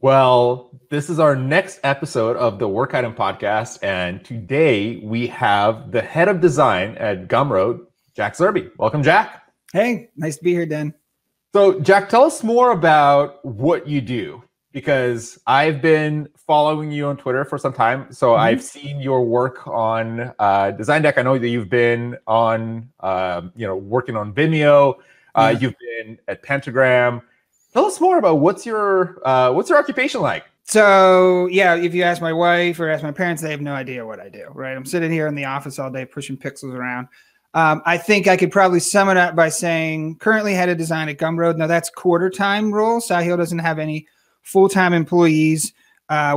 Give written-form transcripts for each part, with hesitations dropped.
Well, this is our next episode of the Work Item Podcast, and today we have the head of design at Gumroad, Jack Zerby. Welcome, Jack. Hey, nice to be here, Dan. So, Jack, tell us more about what you do, because I've been following you on Twitter for some time. So I've seen your work on Design Deck. I know that you've been on, working on Vimeo. You've been at Pentagram. Tell us more about what's your occupation like. So yeah, if you ask my wife or ask my parents, they have no idea what I do, right? I'm sitting here in the office all day pushing pixels around. I think I could probably sum it up by saying currently head of design at Gumroad. Now that's quarter-time role. Sahil doesn't have any full-time employees.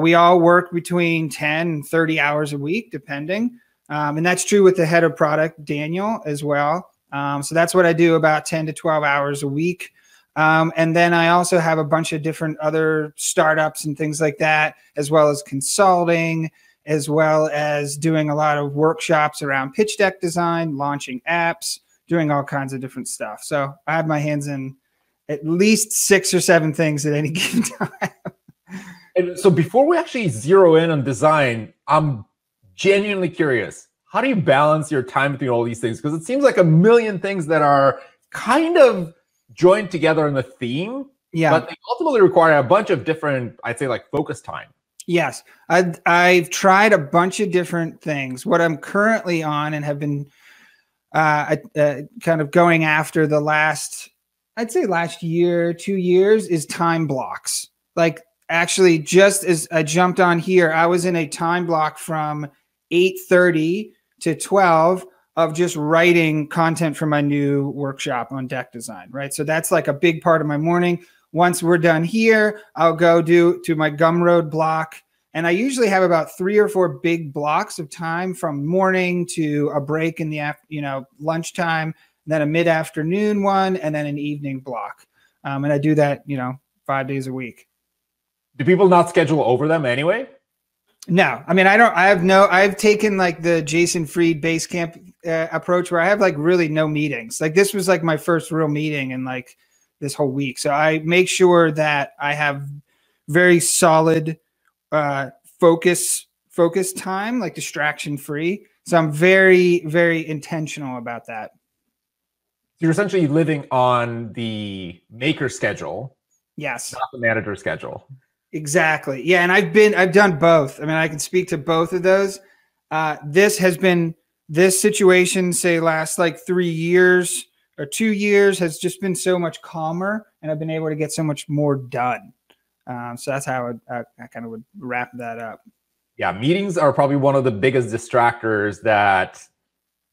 We all work between 10 and 30 hours a week, depending. And that's true with the head of product, Daniel, as well. So that's what I do, about 10 to 12 hours a week. And then I also have a bunch of different other startups and things like that, as well as consulting, as well as doing a lot of workshops around pitch deck design, launching apps, doing all kinds of different stuff. So I have my hands in at least 6 or 7 things at any given time. And so before we actually zero in on design, I'm genuinely curious. How do you balance your time between all these things? Because it seems like a million things that are kind of joined together in the theme, but they ultimately require a bunch of different, I'd say, like focus time. Yes, I've tried a bunch of different things. What I'm currently on and have been kind of going after the last, I'd say last year, 2 years, is time blocks. Like actually, just as I jumped on here, I was in a time block from 8:30 to 12 of just writing content for my new workshop on deck design, right? So that's like a big part of my morning. Once we're done here, I'll go to my Gumroad block. And I usually have about 3 or 4 big blocks of time from morning to a break in the lunchtime, then a mid-afternoon one, and then an evening block. And I do that, 5 days a week. Do people not schedule over them anyway? No, I mean, I've taken like the Jason Fried Basecamp approach where I have like really no meetings. Like this was like my first real meeting in like this whole week. So I make sure that I have very solid focus time, like distraction free. So I'm very, very intentional about that. You're essentially living on the maker schedule. Yes. Not the manager schedule. Exactly. Yeah. And I've done both. I mean, I can speak to both of those. This situation, say last like 3 years or 2 years, has just been so much calmer, and I've been able to get so much more done. So that's how I kind of would wrap that up. Yeah. Meetings are probably one of the biggest distractors that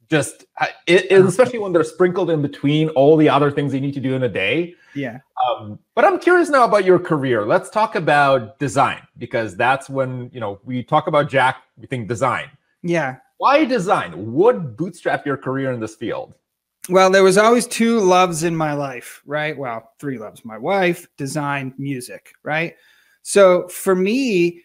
just, especially when they're sprinkled in between all the other things you need to do in a day. Yeah. But I'm curious now about your career. Let's talk about design, because that's when, we talk about Jack, we think design. Yeah. Why design? What bootstrapped your career in this field? Well, there was always 2 loves in my life, right? Well, 3 loves: my wife, design, music, right? So for me,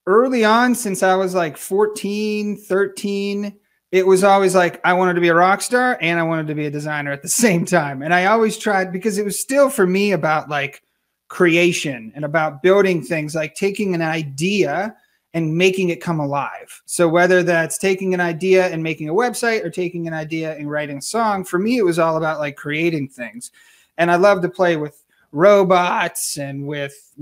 early on, since I was like 14, 13, it was always like I wanted to be a rock star and I wanted to be a designer at the same time. And I always tried, because it was still for me about like creation and about building things, like taking an idea and making it come alive. So whether that's taking an idea and making a website or taking an idea and writing a song, for me, it was all about like creating things. And I love to play with robots and with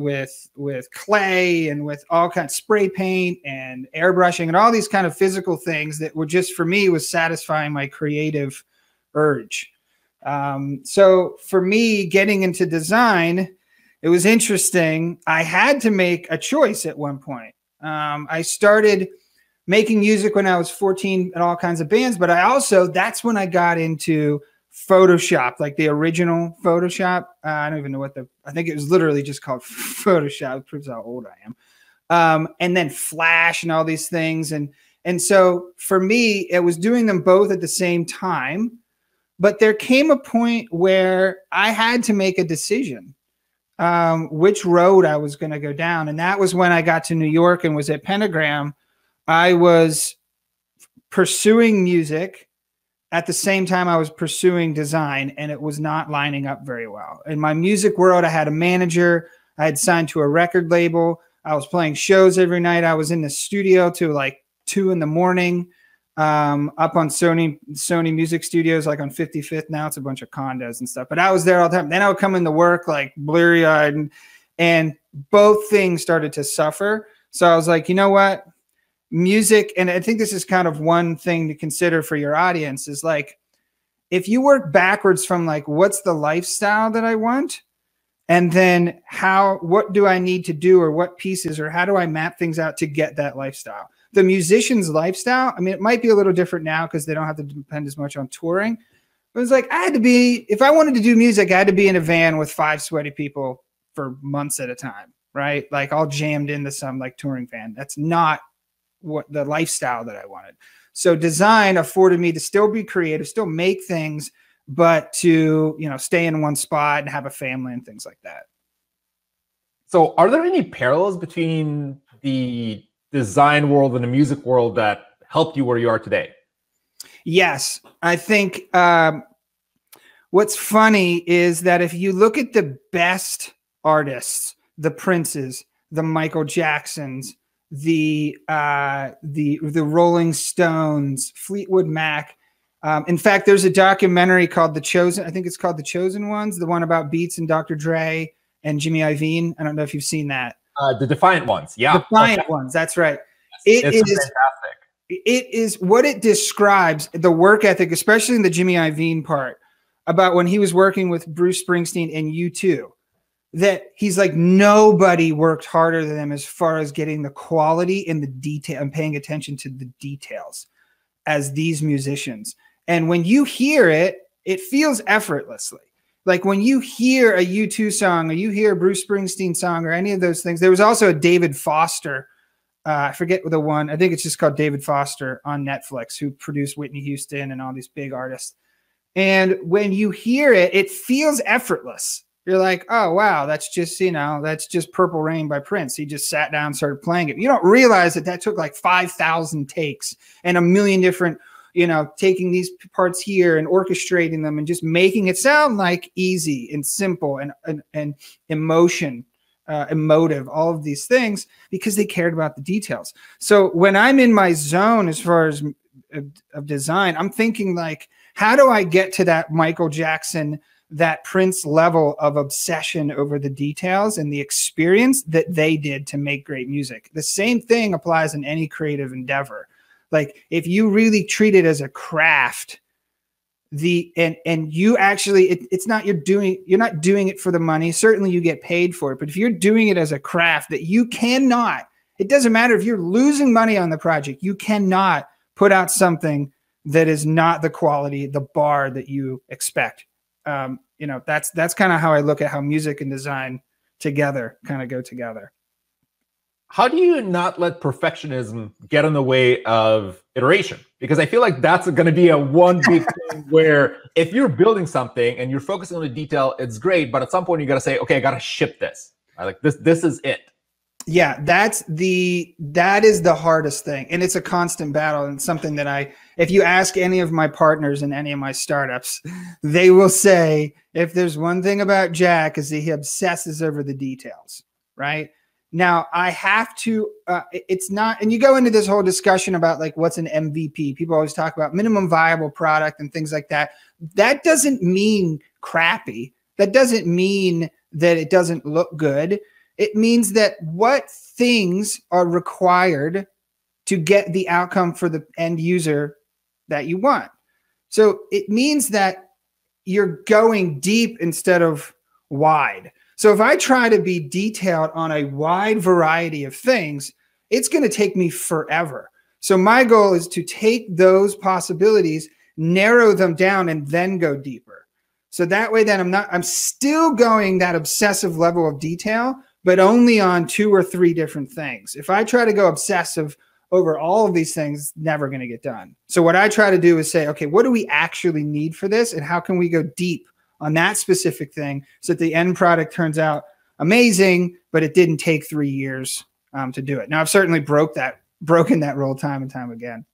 clay and with all kinds of spray paint and airbrushing and all these kind of physical things that were just, for me, was satisfying my creative urge. So for me, getting into design, it was interesting. I had to make a choice at one point. I started making music when I was 14 in all kinds of bands, but that's when I got into Photoshop, like the original Photoshop. I don't even know I think it was literally just called Photoshop. It proves how old I am. And then Flash and all these things. And so for me, it was doing them both at the same time, but there came a point where I had to make a decision. Which road I was going to go down. And that was when I got to New York and was at Pentagram. I was pursuing music at the same time I was pursuing design, and it was not lining up very well. In my music world, I had a manager. I had signed to a record label. I was playing shows every night. I was in the studio till like 2 in the morning, up on Sony Music Studios, like on 55th. Now it's a bunch of condos and stuff, but I was there all the time. Then I would come into work like bleary eyed, and both things started to suffer. So I was like, you know what? Music, and I think this is kind of one thing to consider for your audience, is like, if you work backwards from like, what's the lifestyle that I want? And then what do I need to do, or what pieces, or how do I map things out to get that lifestyle? The musician's lifestyle, I mean, it might be a little different now because they don't have to depend as much on touring. But it's like, if I wanted to do music, I had to be in a van with 5 sweaty people for months at a time, right? Like all jammed into some like touring van. That's not what the lifestyle that I wanted. So design afforded me to still be creative, still make things, but to, stay in one spot and have a family and things like that. So are there any parallels between the design world and the music world that helped you where you are today? Yes. I think what's funny is that if you look at the best artists, the Princes, the Michael Jacksons, the Rolling Stones, Fleetwood Mac. In fact, there's a documentary called The Chosen. I think it's called The Chosen Ones, the one about Beats and Dr. Dre and Jimmy Iovine. I don't know if you've seen that. The Defiant Ones. Yeah. Defiant Ones. That's right. It's fantastic. It is what it describes, the work ethic, especially in the Jimmy Iovine part, about when he was working with Bruce Springsteen and U2. That he's like, nobody worked harder than them as far as getting the quality and the detail and paying attention to the details as these musicians. And when you hear it, it feels effortlessly. Like when you hear a U2 song, or you hear a Bruce Springsteen song, or any of those things. There was also a David Foster, I forget the one, I think it's just called David Foster on Netflix, who produced Whitney Houston and all these big artists. And when you hear it, it feels effortless. You're like, oh, wow, that's just, that's just Purple Rain by Prince. He just sat down and started playing it. You don't realize that took like 5,000 takes and a million different, taking these parts here and orchestrating them and just making it sound like easy and simple and emotive, all of these things, because they cared about the details. So when I'm in my zone, as far as of design, I'm thinking like, how do I get to that Michael Jackson, that Prince level of obsession over the details and the experience that they did to make great music? The same thing applies in any creative endeavor. Like if you really treat it as a craft, and you actually, it's not, you're not doing it for the money. Certainly you get paid for it, but if you're doing it as a craft that you cannot, it doesn't matter if you're losing money on the project, you cannot put out something that is not the quality, the bar that you expect. That's kind of how I look at how music and design together kind of go together. How do you not let perfectionism get in the way of iteration? Because I feel like that's going to be one big thing where if you're building something and you're focusing on the detail, it's great. But at some point you got to say, okay, I got to ship this. Like this is it. Yeah, that is the hardest thing. And it's a constant battle, and something that if you ask any of my partners in any of my startups, they will say, if there's one thing about Jack, is that he obsesses over the details, right? Now I have to, it's not, and you go into this whole discussion about like, what's an MVP? People always talk about minimum viable product and things like that. That doesn't mean crappy. That doesn't mean that it doesn't look good. It means that what things are required to get the outcome for the end user that you want. So it means that you're going deep instead of wide. So if I try to be detailed on a wide variety of things, it's going to take me forever. So my goal is to take those possibilities, narrow them down, and then go deeper. So that way then I'm still going that obsessive level of detail, but only on 2 or 3 different things. If I try to go obsessive over all of these things, never going to get done. So what I try to do is say, okay, what do we actually need for this? And how can we go deep on that specific thing so that the end product turns out amazing, but it didn't take 3 years to do it. Now I've certainly broken that rule time and time again.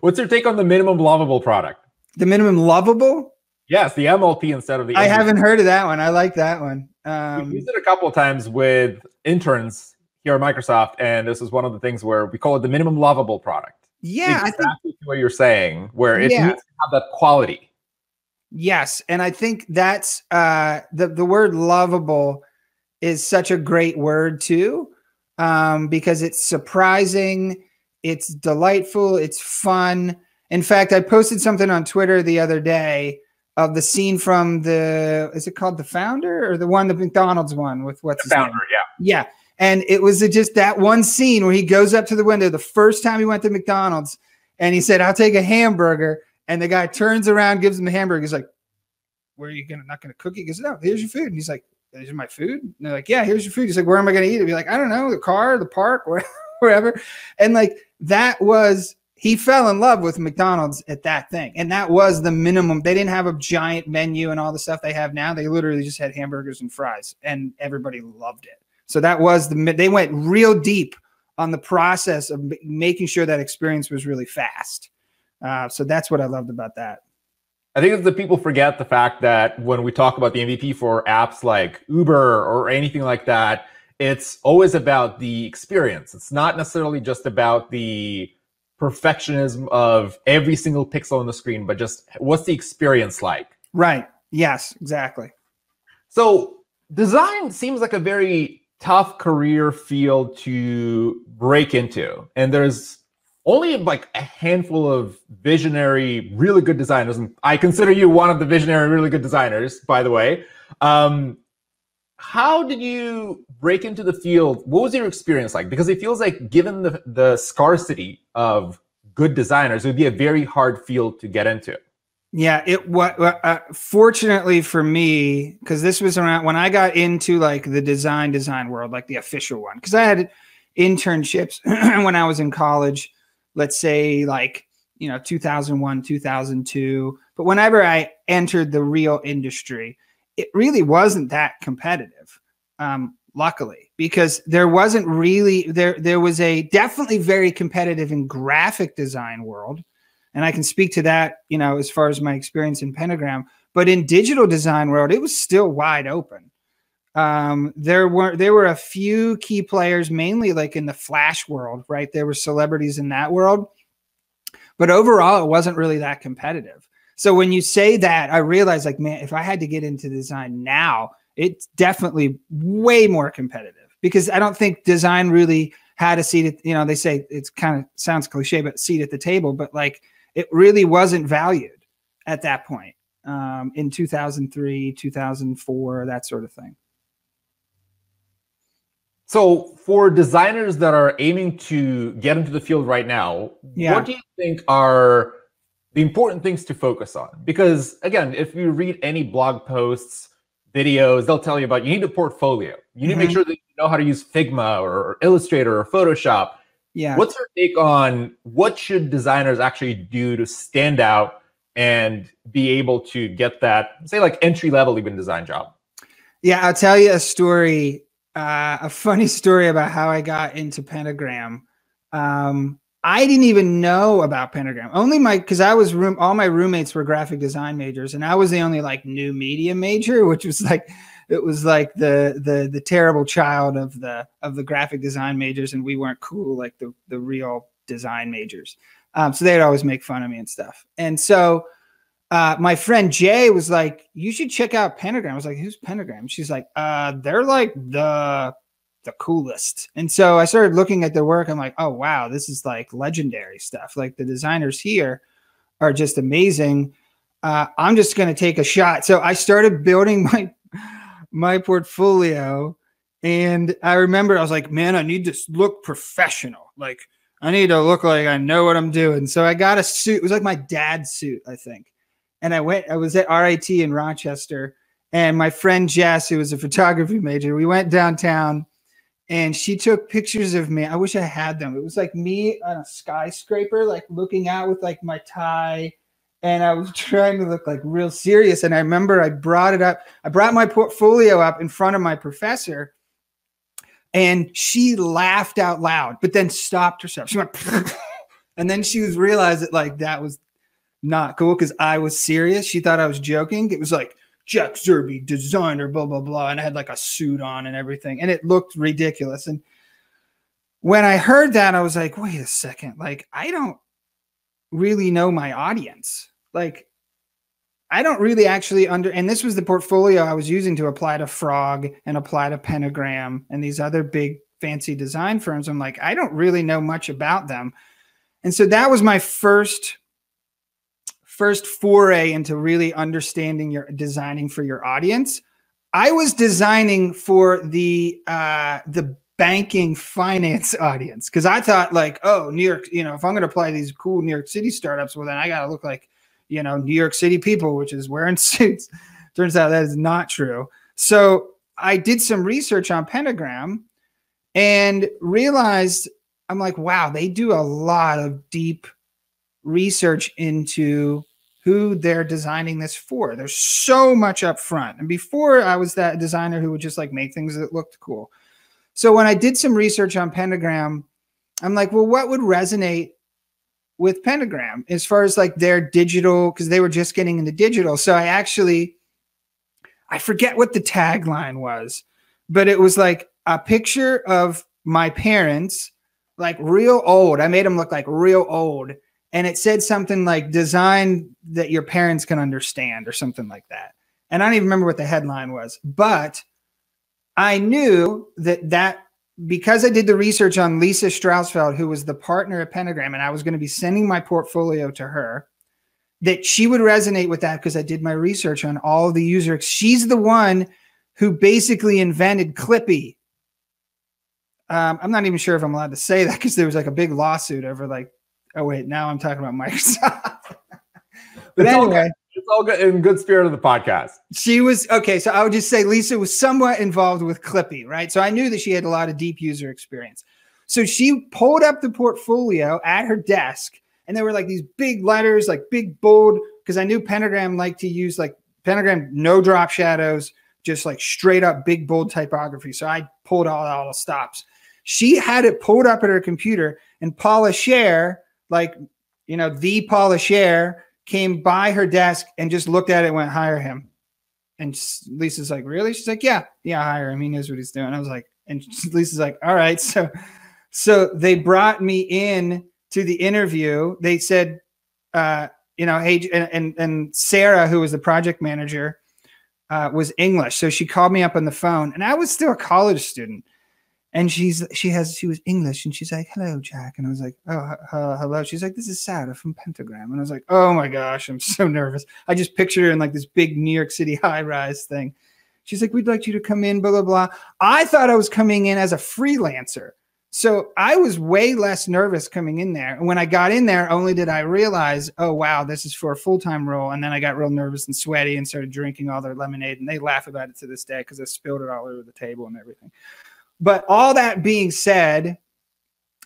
What's your take on the minimum lovable product? The minimum lovable? Yes, the MLP instead of the I MVP. haven't heard of that one. I like that one. We've used it a couple of times with interns here at Microsoft, and this is one of the things where we call it the minimum lovable product. Yeah, exactly I think what you're saying, where it yeah. needs to have that quality. Yes, and I think that's the word lovable is such a great word too, because it's surprising, it's delightful, it's fun. In fact, I posted something on Twitter the other day of the scene from is it called The Founder, or the McDonald's one with what's his Founder, name? yeah. Yeah. And it was just that one scene where he goes up to the window the first time he went to McDonald's and he said, "I'll take a hamburger." And the guy turns around, gives him the hamburger. He's like, "Where are you not going to cook it?" He goes, "No, here's your food." And he's like, "These are my food?" And they're like, "Yeah, here's your food." He's like, "Where am I going to eat it?" Be like, "I don't know, the car, the park, wherever." And like, he fell in love with McDonald's at that thing. And that was the minimum. They didn't have a giant menu and all the stuff they have now. They literally just had hamburgers and fries, and everybody loved it. So that was they went real deep on the process of making sure that experience was really fast. So that's what I loved about that. I think that people forget the fact that when we talk about the MVP for apps like Uber or anything like that, it's always about the experience. It's not necessarily just about the perfectionism of every single pixel on the screen, but just what's the experience like? Right. Yes, exactly. So design seems like a very tough career field to break into. And there's only like a handful of visionary, really good designers. And I consider you one of the visionary, really good designers, by the way. How did you break into the field? What was your experience like? Because it feels like, given the scarcity of good designers, it would be a very hard field to get into. Yeah, fortunately for me, because this was around when I got into like the design world, like the official one, because I had internships when I was in college, let's say like, 2001, 2002. But whenever I entered the real industry, it really wasn't that competitive, luckily, because there wasn't really, there was a definitely very competitive in graphic design world. And I can speak to that, as far as my experience in Pentagram, but in digital design world, it was still wide open. There were a few key players, mainly like in the Flash world, right? There were celebrities in that world, but overall, it wasn't really that competitive. So when you say that, I realized, like, man, if I had to get into design now, it's definitely way more competitive, because I don't think design really had a seat at, they say it's kind of sounds cliche, but seat at the table, but like it really wasn't valued at that point, in 2003, 2004, that sort of thing. So for designers that are aiming to get into the field right now, what do you think are the important things to focus on? Because again, if you read any blog posts, videos, they'll tell you about, you need a portfolio. You need to make sure that you know how to use Figma or Illustrator or Photoshop. Yeah. What's your take on what should designers actually do to stand out and be able to get that, say, like entry-level even design job? Yeah, I'll tell you a story, a funny story about how I got into Pentagram. I didn't even know about Pentagram. Only because all my roommates were graphic design majors, and I was the only like new media major, which was like, it was like the terrible child of the graphic design majors, and we weren't cool like the real design majors. So they'd always make fun of me and stuff. And so my friend Jay was like, "You should check out Pentagram." I was like, "Who's Pentagram?" She's like, "They're like the coolest." And so I started looking at their work. I'm like, "Oh wow, this is like legendary stuff. Like the designers here are just amazing. I'm just going to take a shot." So I started building my portfolio, and I remember I was like, "Man, I need to look professional. Like I need to look like I know what I'm doing." So I got a suit. It was like my dad's suit, I think. And I was at RIT in Rochester, and my friend Jess, who was a photography major, we went downtown, and she took pictures of me. I wish I had them. It was like me on a skyscraper, like looking out with like my tie, and I was trying to look like real serious. And I remember I brought it up. I brought my portfolio up in front of my professor, and she laughed out loud, but then stopped herself. She went, and then she realized that like that was not cool because I was serious. She thought I was joking. It was like Jack Zerby, designer, blah, blah, blah. And I had like a suit on and everything. And it looked ridiculous. And when I heard that, I was like, wait a second. Like, I don't really know my audience. Like, I don't really actually and this was the portfolio I was using to apply to Frog and apply to Pentagram and these other big fancy design firms. I'm like, I don't really know much about them. And so that was my first foray into really understanding your designing for your audience. I was designing for the banking finance audience because I thought like, oh, New York, you know, if I'm going to apply these cool New York City startups, well, then I got to look like, you know, New York City people, which is wearing suits. Turns out that is not true. So I did some research on Pentagram and realized, I'm like, wow, they do a lot of deep research into who they're designing this for. There's so much up front. And before I was that designer who would just like make things that looked cool. So when I did some research on Pentagram, I'm like, well, what would resonate with Pentagram as far as like their digital, because they were just getting into digital. So I forget what the tagline was, but it was like a picture of my parents, like real old. I made them look like real old. And it said something like design that your parents can understand or something like that. And I don't even remember what the headline was, but I knew that because I did the research on Lisa Strausfeld, who was the partner at Pentagram, and I was going to be sending my portfolio to her, that she would resonate with that because I did my research on all the user. She's the one who basically invented Clippy. I'm not even sure if I'm allowed to say that because there was like a big lawsuit over like, oh wait, now I'm talking about Microsoft. But anyway. It's all good in good spirit of the podcast. She was, okay, so I would just say Lisa was somewhat involved with Clippy, right? So I knew that she had a lot of deep user experience. So she pulled up the portfolio at her desk, and there were like these big letters, like big bold, because I knew Pentagram liked to use like Pentagram, no drop shadows, just like straight up big bold typography. So I pulled all the stops. She had it pulled up at her computer, and Paula Scher, like, you know, the Paula Scher, came by her desk and just looked at it and went, hire him. And Lisa's like, really? She's like, yeah, hire him. He knows what he's doing. I was like, and Lisa's like, all right. So they brought me in to the interview. They said, you know, hey, and Sarah, who was the project manager, was English. So she called me up on the phone, and I was still a college student. And she was English, and she's like, hello, Jack. And I was like, oh, hello. She's like, this is Sarah from Pentagram. And I was like, oh my gosh, I'm so nervous. I just pictured her in like this big New York City high-rise thing. She's like, we'd like you to come in, blah, blah, blah. I thought I was coming in as a freelancer. So I was way less nervous coming in there. And when I got in there, only did I realize, oh, wow, this is for a full-time role. And then I got real nervous and sweaty and started drinking all their lemonade. And they laugh about it to this day because I spilled it all over the table and everything. But all that being said,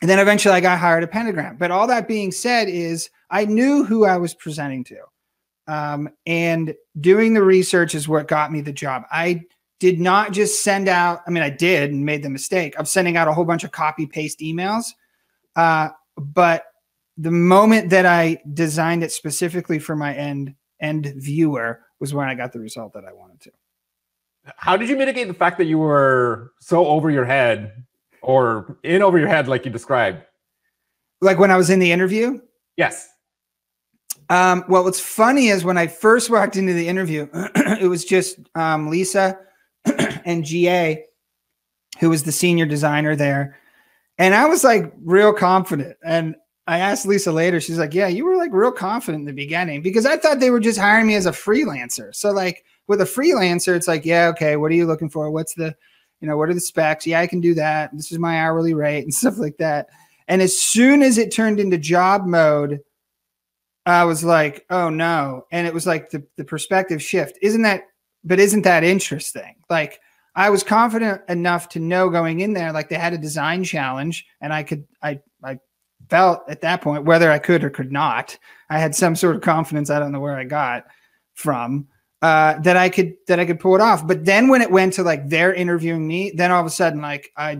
and then eventually I got hired at Pentagram. But all that being said is I knew who I was presenting to. And doing the research is what got me the job. I did not just send out, I mean, I did and made the mistake of sending out a whole bunch of copy paste emails. But the moment that I designed it specifically for my end viewer was when I got the result that I wanted to. How did you mitigate the fact that you were so over your head or in over your head like you described? Like when I was in the interview? Yes. Well, what's funny is when I first walked into the interview, it was just Lisa and GA, who was the senior designer there. And I was like real confident. And I asked Lisa later, she's like, yeah, you were like real confident in the beginning because I thought they were just hiring me as a freelancer. So like, with a freelancer, it's like, yeah, okay, what are you looking for? What's the, you know, what are the specs? Yeah, I can do that. This is my hourly rate and stuff like that. And as soon as it turned into job mode, I was like, oh no. And it was like the perspective shift. Isn't that interesting? Like I was confident enough to know going in there, like they had a design challenge and I felt at that point, whether I could or could not, I had some sort of confidence. I don't know where I got from. That I could pull it off. But then when it went to like they're interviewing me, then all of a sudden, like I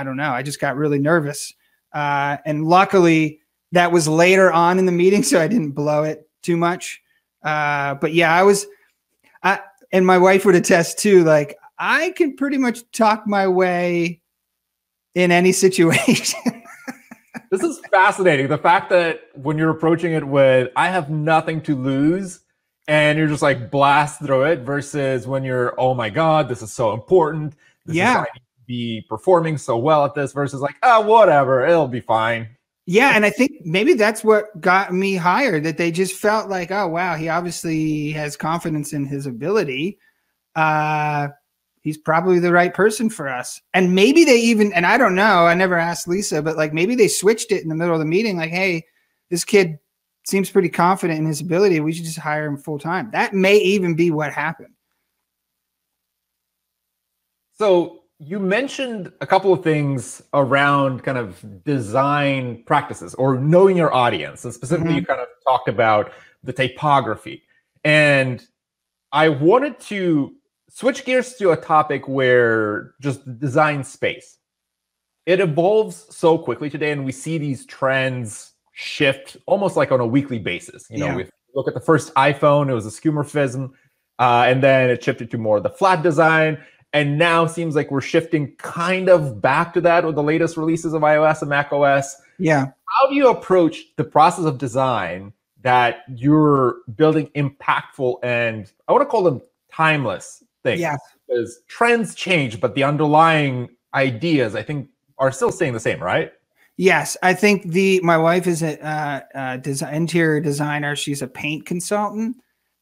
don't know, I just got really nervous. And luckily that was later on in the meeting, so I didn't blow it too much. But yeah, and my wife would attest too, like I can pretty much talk my way in any situation. This is fascinating. The fact that when you're approaching it with, I have nothing to lose, and you're just like blast through it, versus when you're, oh my God, this is so important. This is I need to be performing so well at this, versus like, oh, whatever, it'll be fine. Yeah. And I think maybe that's what got me hired, that they just felt like, oh, wow, he obviously has confidence in his ability. He's probably the right person for us. And maybe they even, and I don't know, I never asked Lisa, but like maybe they switched it in the middle of the meeting. Like, hey, this kid seems pretty confident in his ability. We should just hire him full time. That may even be what happened. So you mentioned a couple of things around kind of design practices or knowing your audience. And specifically, you kind of talked about the typography. And I wanted to switch gears to a topic where just design space. It evolves so quickly today, and we see these trends shift almost like on a weekly basis. You know, if you look at the first iPhone, it was a skeuomorphism, and then it shifted to more of the flat design. And now seems like we're shifting kind of back to that with the latest releases of iOS and macOS. Yeah. How do you approach the process of design that you're building impactful and I want to call them timeless things? Yeah. Because trends change, but the underlying ideas, I think, are still staying the same, right? Yes. I think my wife is a interior designer. She's a paint consultant.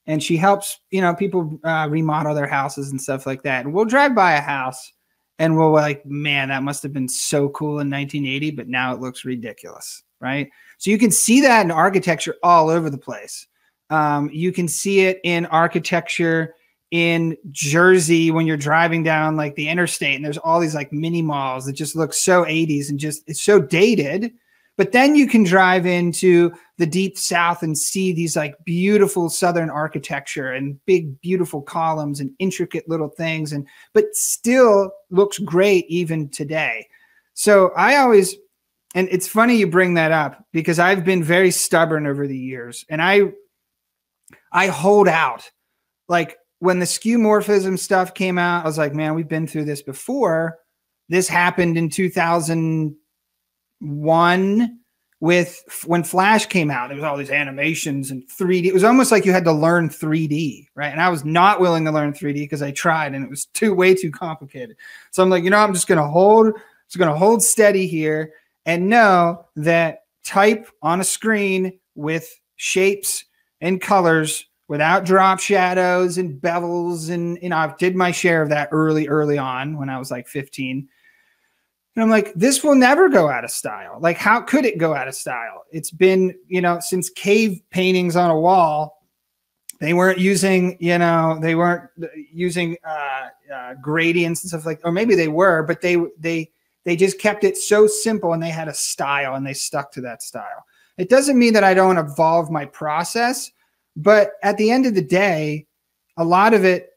And she helps, people remodel their houses and stuff like that. And we'll drive by a house and we'll like, man, that must have been so cool in 1980, but now it looks ridiculous, right? So you can see that in architecture all over the place. You can see it in architecture in Jersey when you're driving down like the interstate and there's all these like mini malls that just look so 80s and just, it's so dated. But then you can drive into the deep South and see these like beautiful Southern architecture and big, beautiful columns and intricate little things, but still looks great even today. So and it's funny you bring that up because I've been very stubborn over the years, and I hold out. Like when the skeuomorphism stuff came out, I was like, man, we've been through this before. This happened in 2001 when Flash came out. There was all these animations and 3D. It was almost like you had to learn 3D, right? And I was not willing to learn 3D because I tried and it was way too complicated. So I'm like, I'm just going to hold steady here and know that type on a screen with shapes and colors without drop shadows and bevels. And, I did my share of that early on when I was like 15. And I'm like, this will never go out of style. Like, how could it go out of style? It's been, since cave paintings on a wall, they weren't using, gradients and stuff like, or maybe they were, but they just kept it so simple and they had a style and they stuck to that style. It doesn't mean that I don't evolve my process, but at the end of the day, a lot of it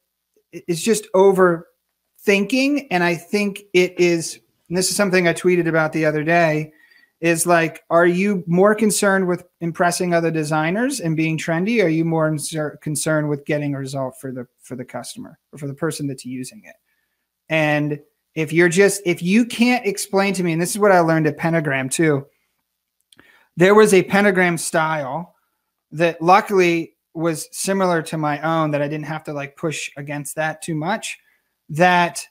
is just overthinking. And I think it is, and this is something I tweeted about the other day, is like, are you more concerned with impressing other designers and being trendy? Or are you more concerned with getting a result for the customer or for the person that's using it? And if you can't explain to me, and this is what I learned at Pentagram too, there was a Pentagram style that luckily was similar to my own, that I didn't have to like push against that too much, that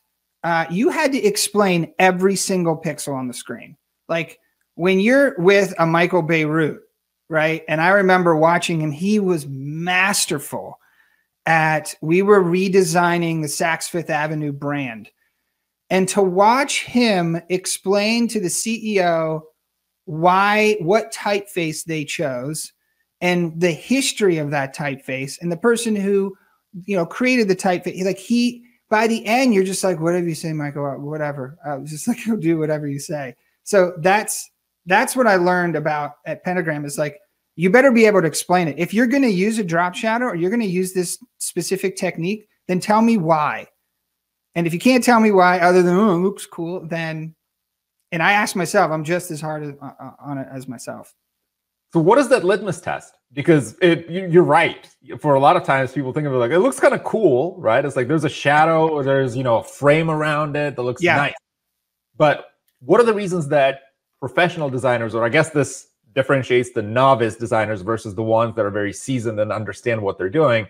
you had to explain every single pixel on the screen. Like when you're with a Michael Beirut, right? And I remember watching him, he was masterful we were redesigning the Saks Fifth Avenue brand. And to watch him explain to the CEO what typeface they chose and the history of that typeface and the person who, created the typeface, by the end, you're just like, whatever you say, Michael, whatever. I was just like, I'll do whatever you say. So that's what I learned about at Pentagram, is like, you better be able to explain it. If you're going to use a drop shadow or you're going to use this specific technique, then tell me why. And if you can't tell me why, other than, oh, it looks cool, then, and I ask myself, I'm just as hard on it as myself. So what is that litmus test? Because you're right. For a lot of times, people think of it like, it looks kind of cool, right? It's like there's a shadow or there's, a frame around it that looks nice. But what are the reasons that professional designers, or I guess this differentiates the novice designers versus the ones that are very seasoned and understand what they're doing?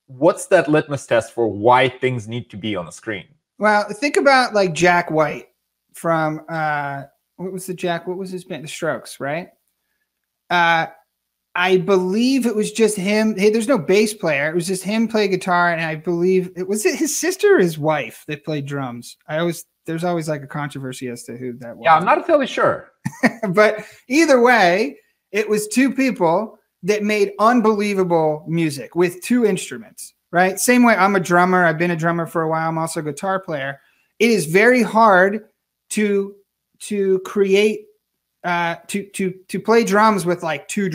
What's that litmus test for why things need to be on the screen? Well, think about like Jack White from, what was his band? The Strokes, right? I believe it was just him. Hey, there's no bass player. It was just him play guitar. And I believe it was his sister or his wife that played drums. There's always like a controversy as to who that was. Yeah, I'm not entirely sure. But either way, it was two people that made unbelievable music with two instruments, right? Same way, I'm a drummer. I've been a drummer for a while. I'm also a guitar player. It is very hard to create to play drums with like two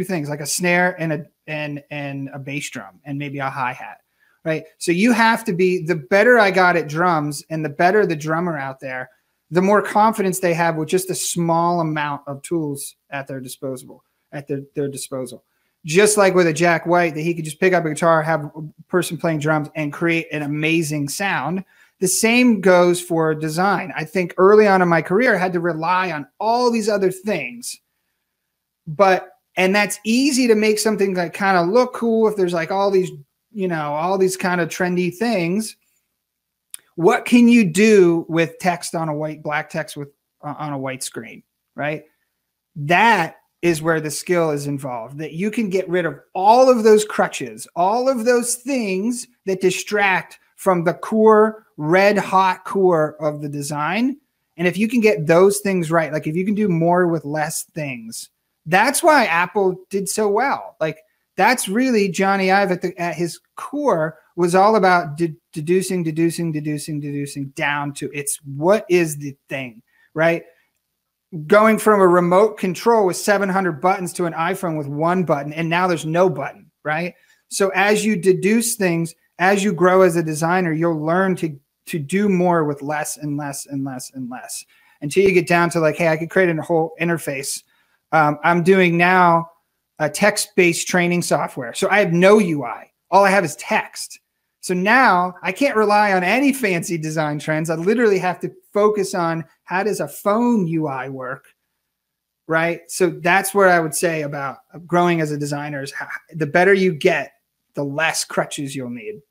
things, like a snare and a bass drum and maybe a hi-hat, right? So you have to be, the better I got at drums and the better the drummer out there, the more confidence they have with just a small amount of tools at their disposal. Just like with a Jack White, that he could just pick up a guitar, have a person playing drums and create an amazing sound. The same goes for design. I think early on in my career, I had to rely on all these other things, and that's easy to make something that kind of look cool if there's like all these kind of trendy things. What can you do with text on black text on a white screen, right? That is where the skill is involved, that you can get rid of all of those crutches, all of those things that distract from the core, red hot core of the design. And if you can get those things right, like if you can do more with less things, that's why Apple did so well. Like that's really Johnny Ive at his core was all about deducing down to it's what is the thing, right? Going from a remote control with 700 buttons to an iPhone with one button, and now there's no button, right? So as you deduce things, as you grow as a designer, you'll learn to do more with less and less and less and less until you get down to like, hey, I could create a whole interface. I'm doing now a text-based training software. So I have no UI. All I have is text. So now I can't rely on any fancy design trends. I literally have to focus on how does a phone UI work, right? So that's where I would say about growing as a designer is the better you get, the less crutches you'll need.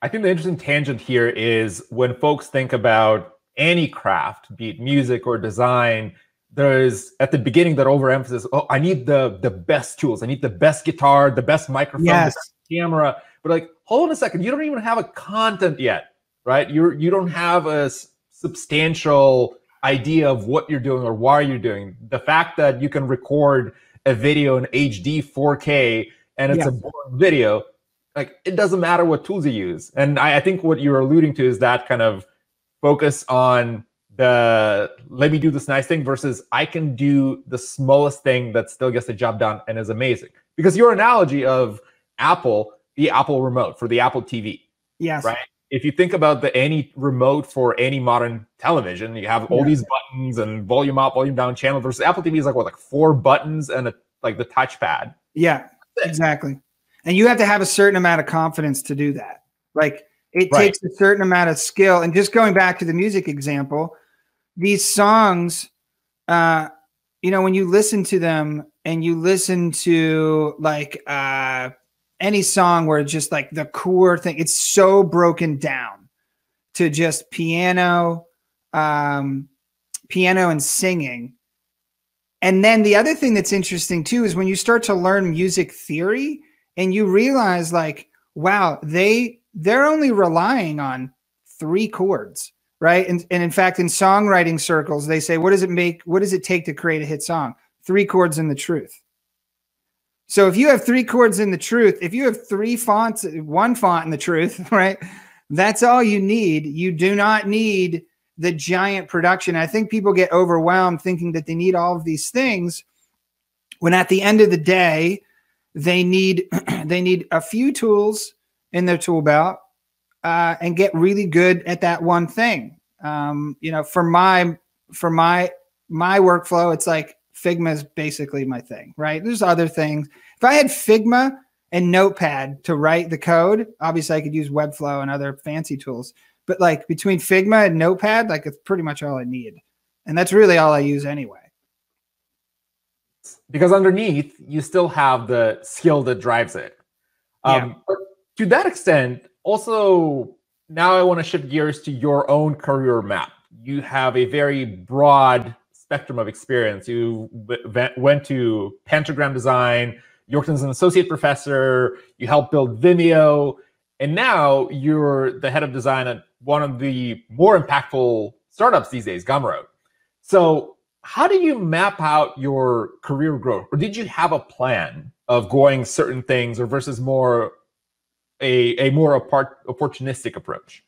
I think the interesting tangent here is when folks think about any craft, be it music or design, there's at the beginning that overemphasis, oh, I need the best tools. I need the best guitar, the best microphone, yes, the best camera. But like, hold on a second, you don't even have a content yet, right? You don't have a substantial idea of what you're doing or why you're doing. The fact that you can record a video in HD 4K and it's a boring video, like it doesn't matter what tools you use. And I think what you're alluding to is that kind of focus on the let me do this nice thing versus I can do the smallest thing that still gets the job done and is amazing. Because your analogy of Apple, the Apple remote for the Apple TV, yes, right? If you think about any remote for any modern television, you have all these buttons and volume up, volume down channel versus Apple TV is like what, like 4 buttons and like the touchpad. Yeah, exactly. And you have to have a certain amount of confidence to do that. Like it takes a certain amount of skill. And just going back to the music example, these songs, when you listen to them and you listen to like any song where it's just like the core thing, it's so broken down to just piano and singing. And then the other thing that's interesting too is when you start to learn music theory and you realize like, wow, they're only relying on 3 chords, right? And in fact, in songwriting circles, they say, what does it take to create a hit song? 3 chords and the truth. So if you have 3 chords in the truth, if you have 3 fonts, 1 font in the truth, right? That's all you need. You do not need the giant production. I think people get overwhelmed thinking that they need all of these things when at the end of the day, they need a few tools in their tool belt and get really good at that one thing. For my workflow, it's like Figma is basically my thing, right? There's other things. If I had Figma and Notepad to write the code, obviously I could use Webflow and other fancy tools. But like between Figma and Notepad, like it's pretty much all I need. And that's really all I use anyway. Because underneath, you still have the skill that drives it. But to that extent, also, now I want to shift gears to your own career map. You have a very broad spectrum of experience. You went to Pentagram Design, you worked as an associate professor, you helped build Vimeo, and now you're the head of design at one of the more impactful startups these days, Gumroad. So how do you map out your career growth? Or did you have a plan of going certain things or versus more a more opportunistic approach?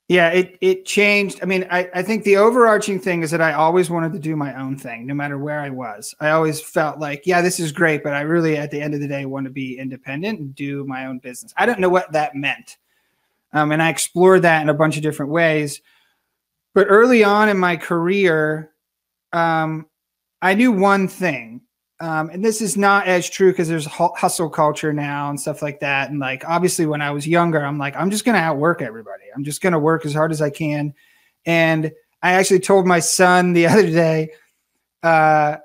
Yeah, it changed. I mean, I think the overarching thing is that I always wanted to do my own thing, no matter where I was. I always felt like, yeah, this is great, but I really, at the end of the day, want to be independent and do my own business. I don't know what that meant. And I explored that in a bunch of different ways. But early on in my career, I knew one thing. And this is not as true because there's hustle culture now and stuff like that. And like, obviously when I was younger, I'm like, I'm just going to outwork everybody. I'm just going to work as hard as I can. And I actually told my son the other day, I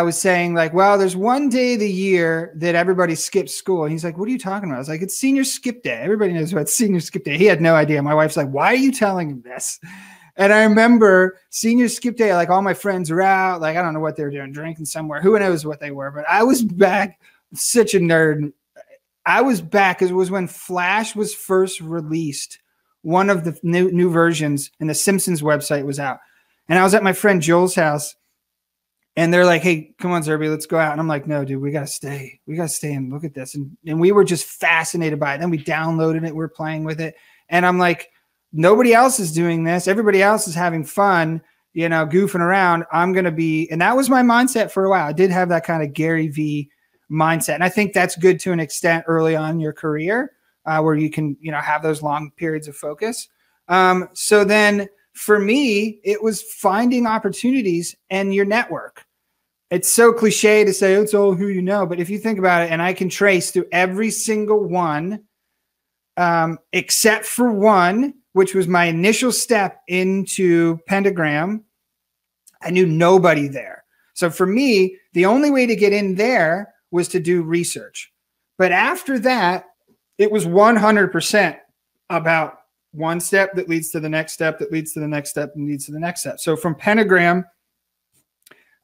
was saying like, well, there's one day of the year that everybody skips school. And he's like, what are you talking about? I was like, it's senior skip day. Everybody knows about senior skip day. He had no idea. My wife's like, why are you telling him this? And I remember senior skip day, like all my friends were out, like, I don't know what they were doing, drinking somewhere. Who knows what they were, but I was back, such a nerd. I was back because it was when Flash was first released. One of the new versions, and the Simpsons website was out. And I was at my friend Joel's house, and they're like, hey, come on, Zerby, let's go out. And I'm like, no, dude, we got to stay. We got to stay and look at this. And we were just fascinated by it. Then we downloaded it. We're playing with it. And I'm like, nobody else is doing this. Everybody else is having fun, you know, goofing around. I'm going to be, and that was my mindset for a while. I did have that kind of Gary Vee mindset. And I think that's good to an extent early on in your career, where you can, you know, have those long periods of focus. So then for me, it was finding opportunities and your network. It's so cliche to say it's all who you know, but if you think about it, and I can trace through every single one, except for one, which was my initial step into Pentagram, I knew nobody there. So for me, the only way to get in there was to do research. But after that, it was 100% about one step that leads to the next step, that leads to the next step, and leads to the next step. So from Pentagram,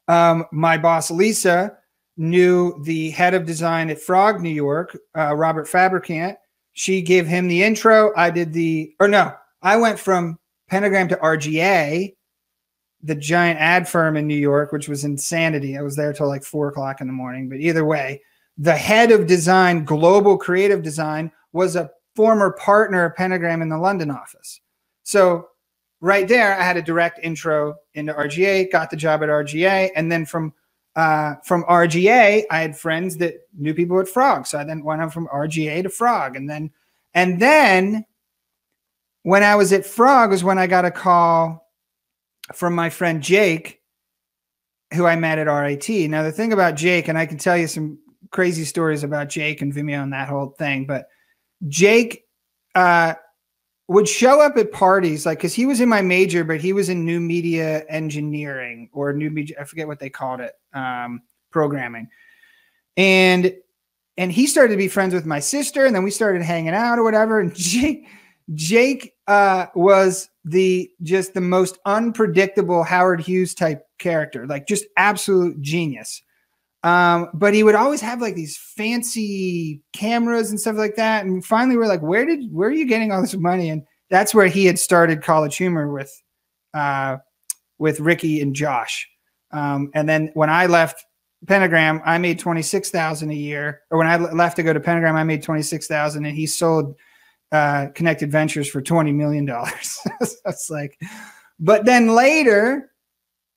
my boss, Lisa, knew the head of design at Frog, New York, Robert Fabricant. She gave him the intro. I went from Pentagram to RGA, the giant ad firm in New York, which was insanity. I was there till like 4 o'clock in the morning. But either way, the head of design, global creative design, was a former partner of Pentagram in the London office. So right there, I had a direct intro into RGA, got the job at RGA. And then from RGA, I had friends that knew people at Frog. So I then went on from RGA to Frog. And then when I was at Frog was when I got a call from my friend Jake, who I met at RIT. Now, the thing about Jake, and I can tell you some crazy stories about Jake and Vimeo and that whole thing, but Jake would show up at parties, like, because he was in my major, but he was in new media engineering or new media, I forget what they called it, programming. And he started to be friends with my sister, and then we started hanging out or whatever. And Jake was just the most unpredictable Howard Hughes type character, like just absolute genius. But he would always have like these fancy cameras and stuff like that. And finally we're like, where are you getting all this money? And that's where he had started College Humor with Ricky and Josh. And then when I left Pentagram, I made $26,000 a year. Or when I left to go to Pentagram, I made $26,000, and he sold Connected Ventures for $20 million. That's like, but then later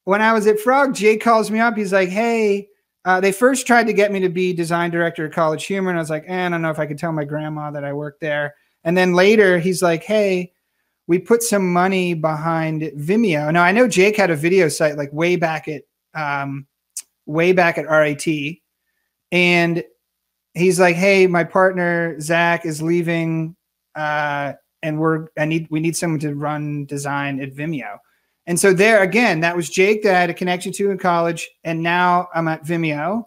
when I was at Frog, Jay calls me up. He's like, hey, they first tried to get me to be design director at College Humor. And I was like, I don't know if I could tell my grandma that I worked there. And then later he's like, hey, we put some money behind Vimeo. Now I know Jake had a video site like way back at way back at RIT. And he's like, hey, my partner, Zach, is leaving. And we need someone to run design at Vimeo. And so there again, that was Jake that I had a connection to in college. And now I'm at Vimeo.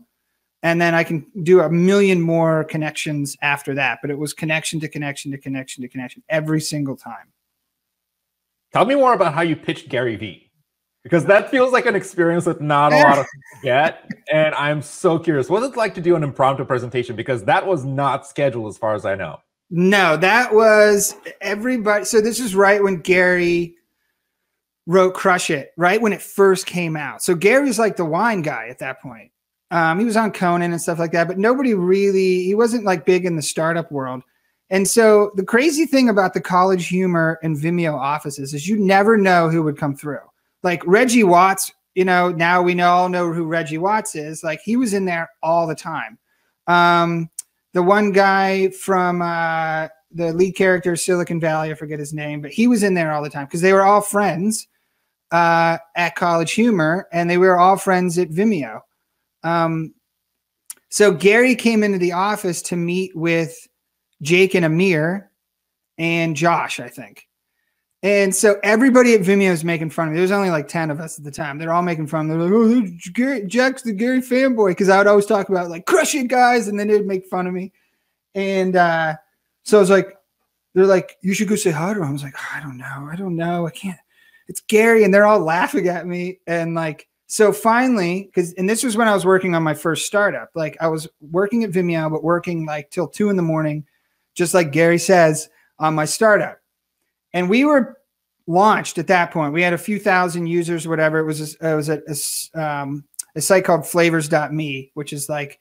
And then I can do a million more connections after that. But it was connection to connection to connection to connection every single time. Tell me more about how you pitched Gary Vee, because that feels like an experience that not a lot of people get. And I'm so curious, what's it like to do an impromptu presentation? Because that was not scheduled as far as I know. No, that was everybody. So this is right when Gary wrote Crush It, right when it first came out. So Gary was like the wine guy at that point. He was on Conan and stuff like that, but nobody really, he wasn't like big in the startup world. And so the crazy thing about the College Humor and Vimeo offices is you never know who would come through. Like Reggie Watts, you know, now we all know who Reggie Watts is. Like he was in there all the time. The one guy from the lead character of Silicon Valley, I forget his name, but he was in there all the time because they were all friends at College Humor, and they were all friends at Vimeo. So Gary came into the office to meet with Jake and Amir and Josh, I think. And so everybody at Vimeo is making fun of me. There was only like 10 of us at the time. They're all making fun of me. They're like, oh, Jack's the Gary fanboy. Because I would always talk about like, crush it, guys. And then they would make fun of me. And so I was like, they're like, you should go say hi to him. I was like, oh, I don't know. I can't. It's Gary. And they're all laughing at me. And like, so finally, and this was when I was working on my first startup. Like I was working at Vimeo, but working like till 2 a.m, just like Gary says, on my startup. And we were launched at that point. We had a few thousand users, whatever. It was a site called flavors.me, which is like,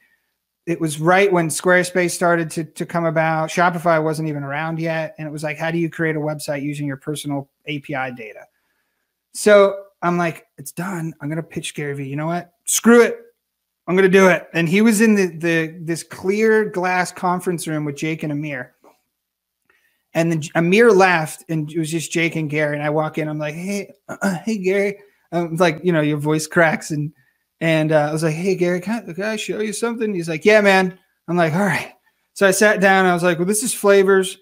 it was right when Squarespace started to come about. Shopify wasn't even around yet. And it was like, how do you create a website using your personal API data? So I'm like, it's done. I'm going to pitch Gary Vee. You know what? Screw it. I'm going to do it. And he was in this clear glass conference room with Jake and Amir. And then Amir left, and it was just Jake and Gary. And I walk in, I'm like, hey, hey, Gary. Like, you know, your voice cracks. And I was like, hey, Gary, can I show you something? He's like, yeah, man. I'm like, all right. So I sat down. I was like, well, this is Flavors.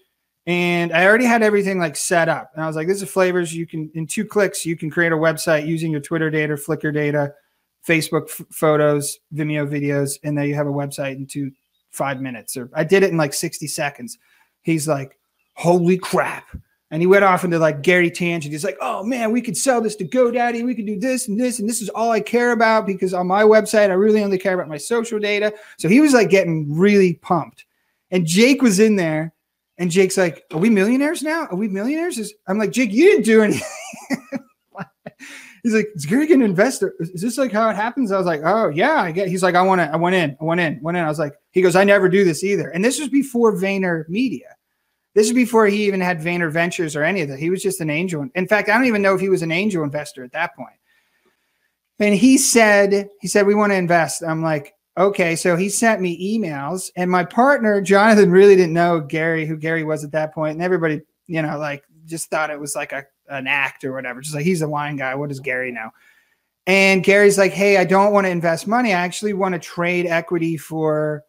And I already had everything like set up. And I was like, this is Flavors. You can, in 2 clicks, you can create a website using your Twitter data, Flickr data, Facebook photos, Vimeo videos. And then you have a website in 5 minutes. Or I did it in like 60 seconds. He's like, holy crap. And he went off into like Gary tangent. He's like, oh man, we could sell this to GoDaddy. We could do this and this. And this is all I care about, because on my website, I really only care about my social data. So he was like getting really pumped. And Jake was in there. And Jake's like, are we millionaires now? Are we millionaires? I'm like, Jake, you didn't do anything. He's like, is Gary getting an investor? Is this like how it happens? I was like, oh yeah, I get. He's like, I went in. I was like, he goes, I never do this either. And this was before Vayner Media. This is before he even had Vayner Ventures or any of that. He was just an angel. In fact, I don't even know if he was an angel investor at that point. And he said, we want to invest. I'm like, okay. So he sent me emails, and my partner, Jonathan, really didn't know who Gary was at that point. And everybody, you know, like just thought it was like an act or whatever. Just like, he's a wine guy. What does Gary know? And Gary's like, hey, I don't want to invest money. I actually want to trade equity for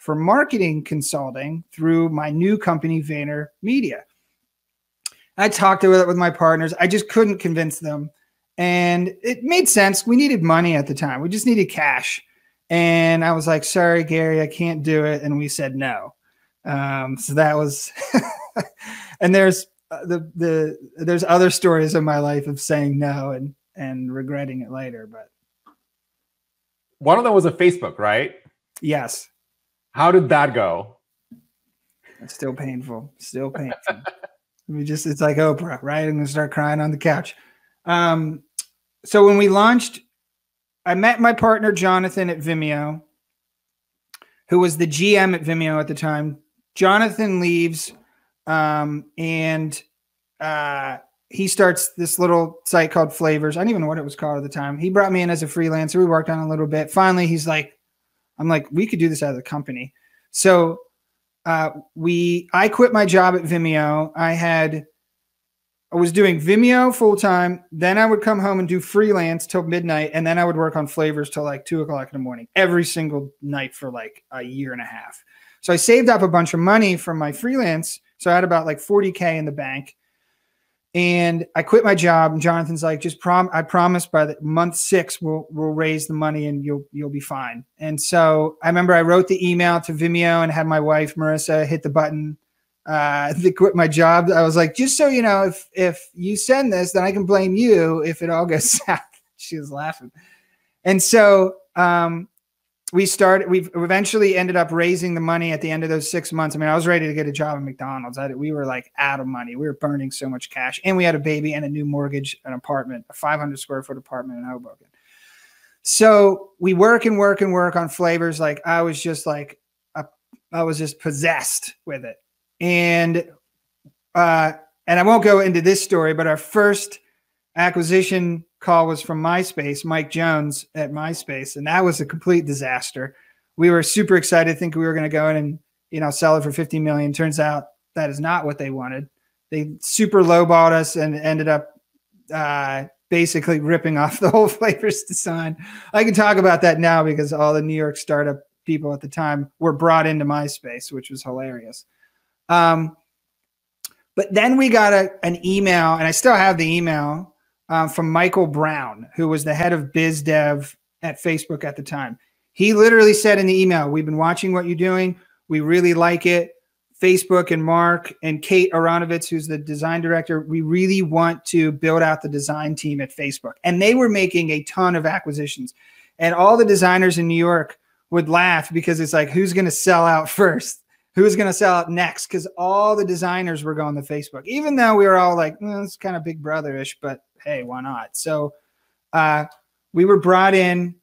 marketing consulting through my new company, Vayner Media. I talked to it with my partners. I just couldn't convince them. And it made sense. We needed money at the time. We just needed cash. And I was like, sorry, Gary, I can't do it. And we said no. So that was, and there's there's other stories in my life of saying no and regretting it later. But one of them was a Facebook, right? Yes. How did that go? It's still painful. Still painful. It's like Oprah, right? I'm going to start crying on the couch. So when we launched, I met my partner, Jonathan, at Vimeo, who was the GM at Vimeo at the time. Jonathan leaves, and he starts this little site called Flavors. I don't even know what it was called at the time. He brought me in as a freelancer. We worked on it a little bit. Finally, he's like, I'm like, we could do this out of the company. So I quit my job at Vimeo. I had I was doing Vimeo full time. Then I would come home and do freelance till midnight. And then I would work on flavors till like 2 o'clock in the morning, every single night for like a year and a half. So I saved up a bunch of money from my freelance. So I had about like 40K in the bank. And I quit my job. And Jonathan's like, I promise by the month 6, we'll raise the money and you'll be fine. And so I remember I wrote the email to Vimeo and had my wife, Marissa, hit the button to quit my job. I was like, just so you know, if you send this, then I can blame you if it all goes south. She was laughing. And so we eventually ended up raising the money at the end of those 6 months. I mean, I was ready to get a job at McDonald's. We were like out of money. We were burning so much cash, and we had a baby and a new mortgage, an apartment, a 500 square foot apartment in Hoboken. So we work on flavors. Like I was just possessed with it. And I won't go into this story, but our first acquisition call was from MySpace, Mike Jones at MySpace. And that was a complete disaster. We were super excited, thinking we were going to go in and, you know, sell it for 50 million. Turns out that is not what they wanted. They super lowballed us and ended up basically ripping off the whole flavors design. I can talk about that now because all the New York startup people at the time were brought into MySpace, which was hilarious. But then we got an email, and I still have the email from Michael Brown, who was the head of biz dev at Facebook at the time. He literally said in the email, "We've been watching what you're doing. We really like it. Facebook and Mark and Kate Aronovitz, who's the design director, we really want to build out the design team at Facebook." And they were making a ton of acquisitions. And all the designers in New York would laugh because it's like, who's going to sell out first? Who's going to sell out next? Because all the designers were going to Facebook, even though we were all like, it's kind of Big Brother-ish, but hey, why not? So we were brought in.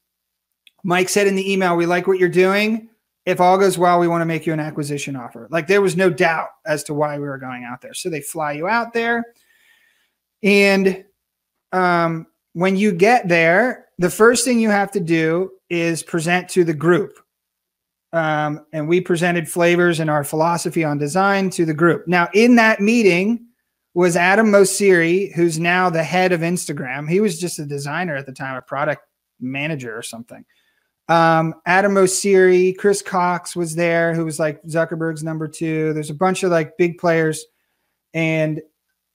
Mike said in the email, "We like what you're doing. If all goes well, we want to make you an acquisition offer." Like there was no doubt as to why we were going out there. So they fly you out there. And when you get there, the first thing you have to do is present to the group. And we presented flavors and our philosophy on design to the group. Now, in that meeting was Adam Mosseri, who's now the head of Instagram. He was just a designer at the time, a product manager or something. Adam Mosseri, Chris Cox was there, who was like Zuckerberg's number 2. There's a bunch of like big players, and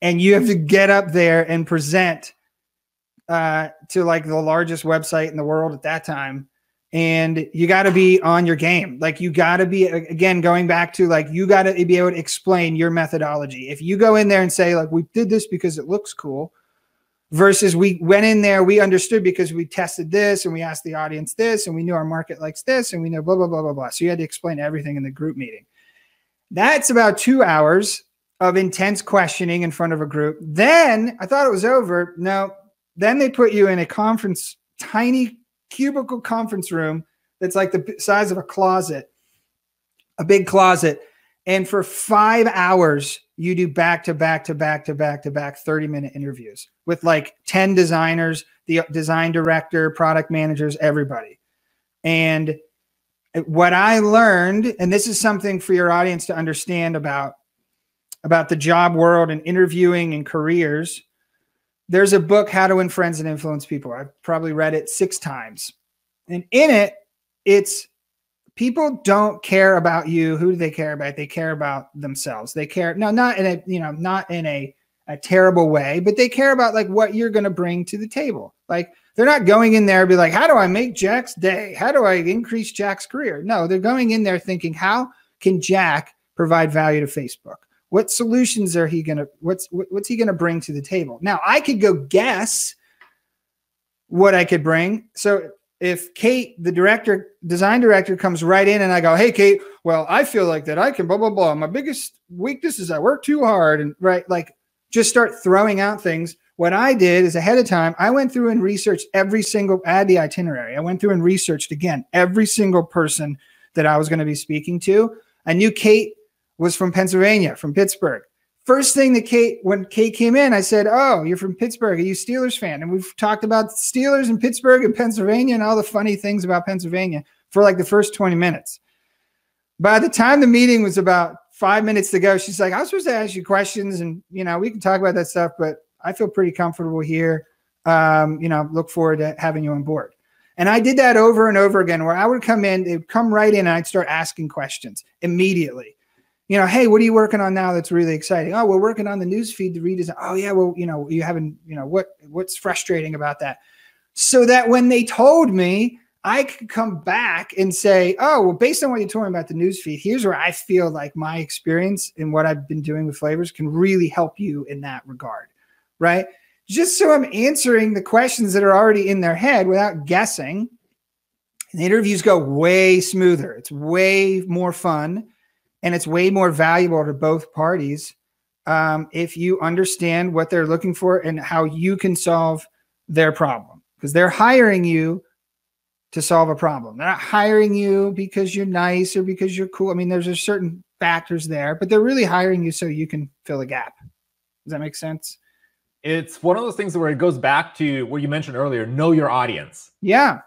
you have to get up there and present to like the largest website in the world at that time. And you got to be on your game. Like you got to be, again, going back to like, you got to be able to explain your methodology. If you go in there and say like, we did this because it looks cool, versus we went in there, we understood because we tested this and we asked the audience this and we knew our market likes this and we know blah, blah, blah, blah, blah. So you had to explain everything in the group meeting. That's about 2 hours of intense questioning in front of a group. Then I thought it was over. No, then they put you in a conference, tiny cubicle conference room that's like the size of a closet, a big closet. And for 5 hours, you do back to back 30-minute interviews with like 10 designers, the design director, product managers, everybody. And what I learned, and this is something for your audience to understand about the job world and interviewing and careers. There's a book, How to Win Friends and Influence People. I've probably read it 6 times. And in it, it's people don't care about you. Who do they care about? They care about themselves. They care, no, not in a, not in a terrible way, but they care about like what you're going to bring to the table. Like they're not going in there and be like, how do I make Jack's day? How do I increase Jack's career? No, they're going in there thinking, how can Jack provide value to Facebook? What solutions are he gonna? What's he gonna bring to the table? Now I could go guess what I could bring. So if Kate, the design director, comes right in and I go, "Hey Kate, well I feel like that I can blah blah blah. My biggest weakness is I work too hard," and right, like just start throwing out things. What I did is ahead of time, I went through and researched every single. I had the itinerary. I went through and researched again every single person that I was going to be speaking to. I knew Kate was from Pennsylvania, from Pittsburgh. First thing that when Kate came in, I said, "Oh, you're from Pittsburgh. Are you a Steelers fan?" And we've talked about Steelers in Pittsburgh and Pennsylvania and all the funny things about Pennsylvania for like the first 20 minutes. By the time the meeting was about 5 minutes to go, she's like, I was supposed to ask you questions and, you know, we can talk about that stuff, but I feel pretty comfortable here. You know, look forward to having you on board. And I did that over and over again, where I would come in, they'd come right in and I'd start asking questions immediately. You know, hey, what are you working on now that's really exciting? Oh, we're working on the newsfeed to redesign. Oh yeah, well, you know, you haven't, you know, what's frustrating about that? So that when they told me, I could come back and say, oh, well, based on what you're talking about the newsfeed, here's where I feel like my experience and what I've been doing with flavors can really help you in that regard, right? Just so I'm answering the questions that are already in their head without guessing. And the interviews go way smoother. It's way more fun. And it's way more valuable to both parties if you understand what they're looking for and how you can solve their problem. Because they're hiring you to solve a problem. They're not hiring you because you're nice or because you're cool. I mean, there's certain factors there, but they're really hiring you so you can fill a gap. Does that make sense? It's one of those things where it goes back to what you mentioned earlier, know your audience. Yeah.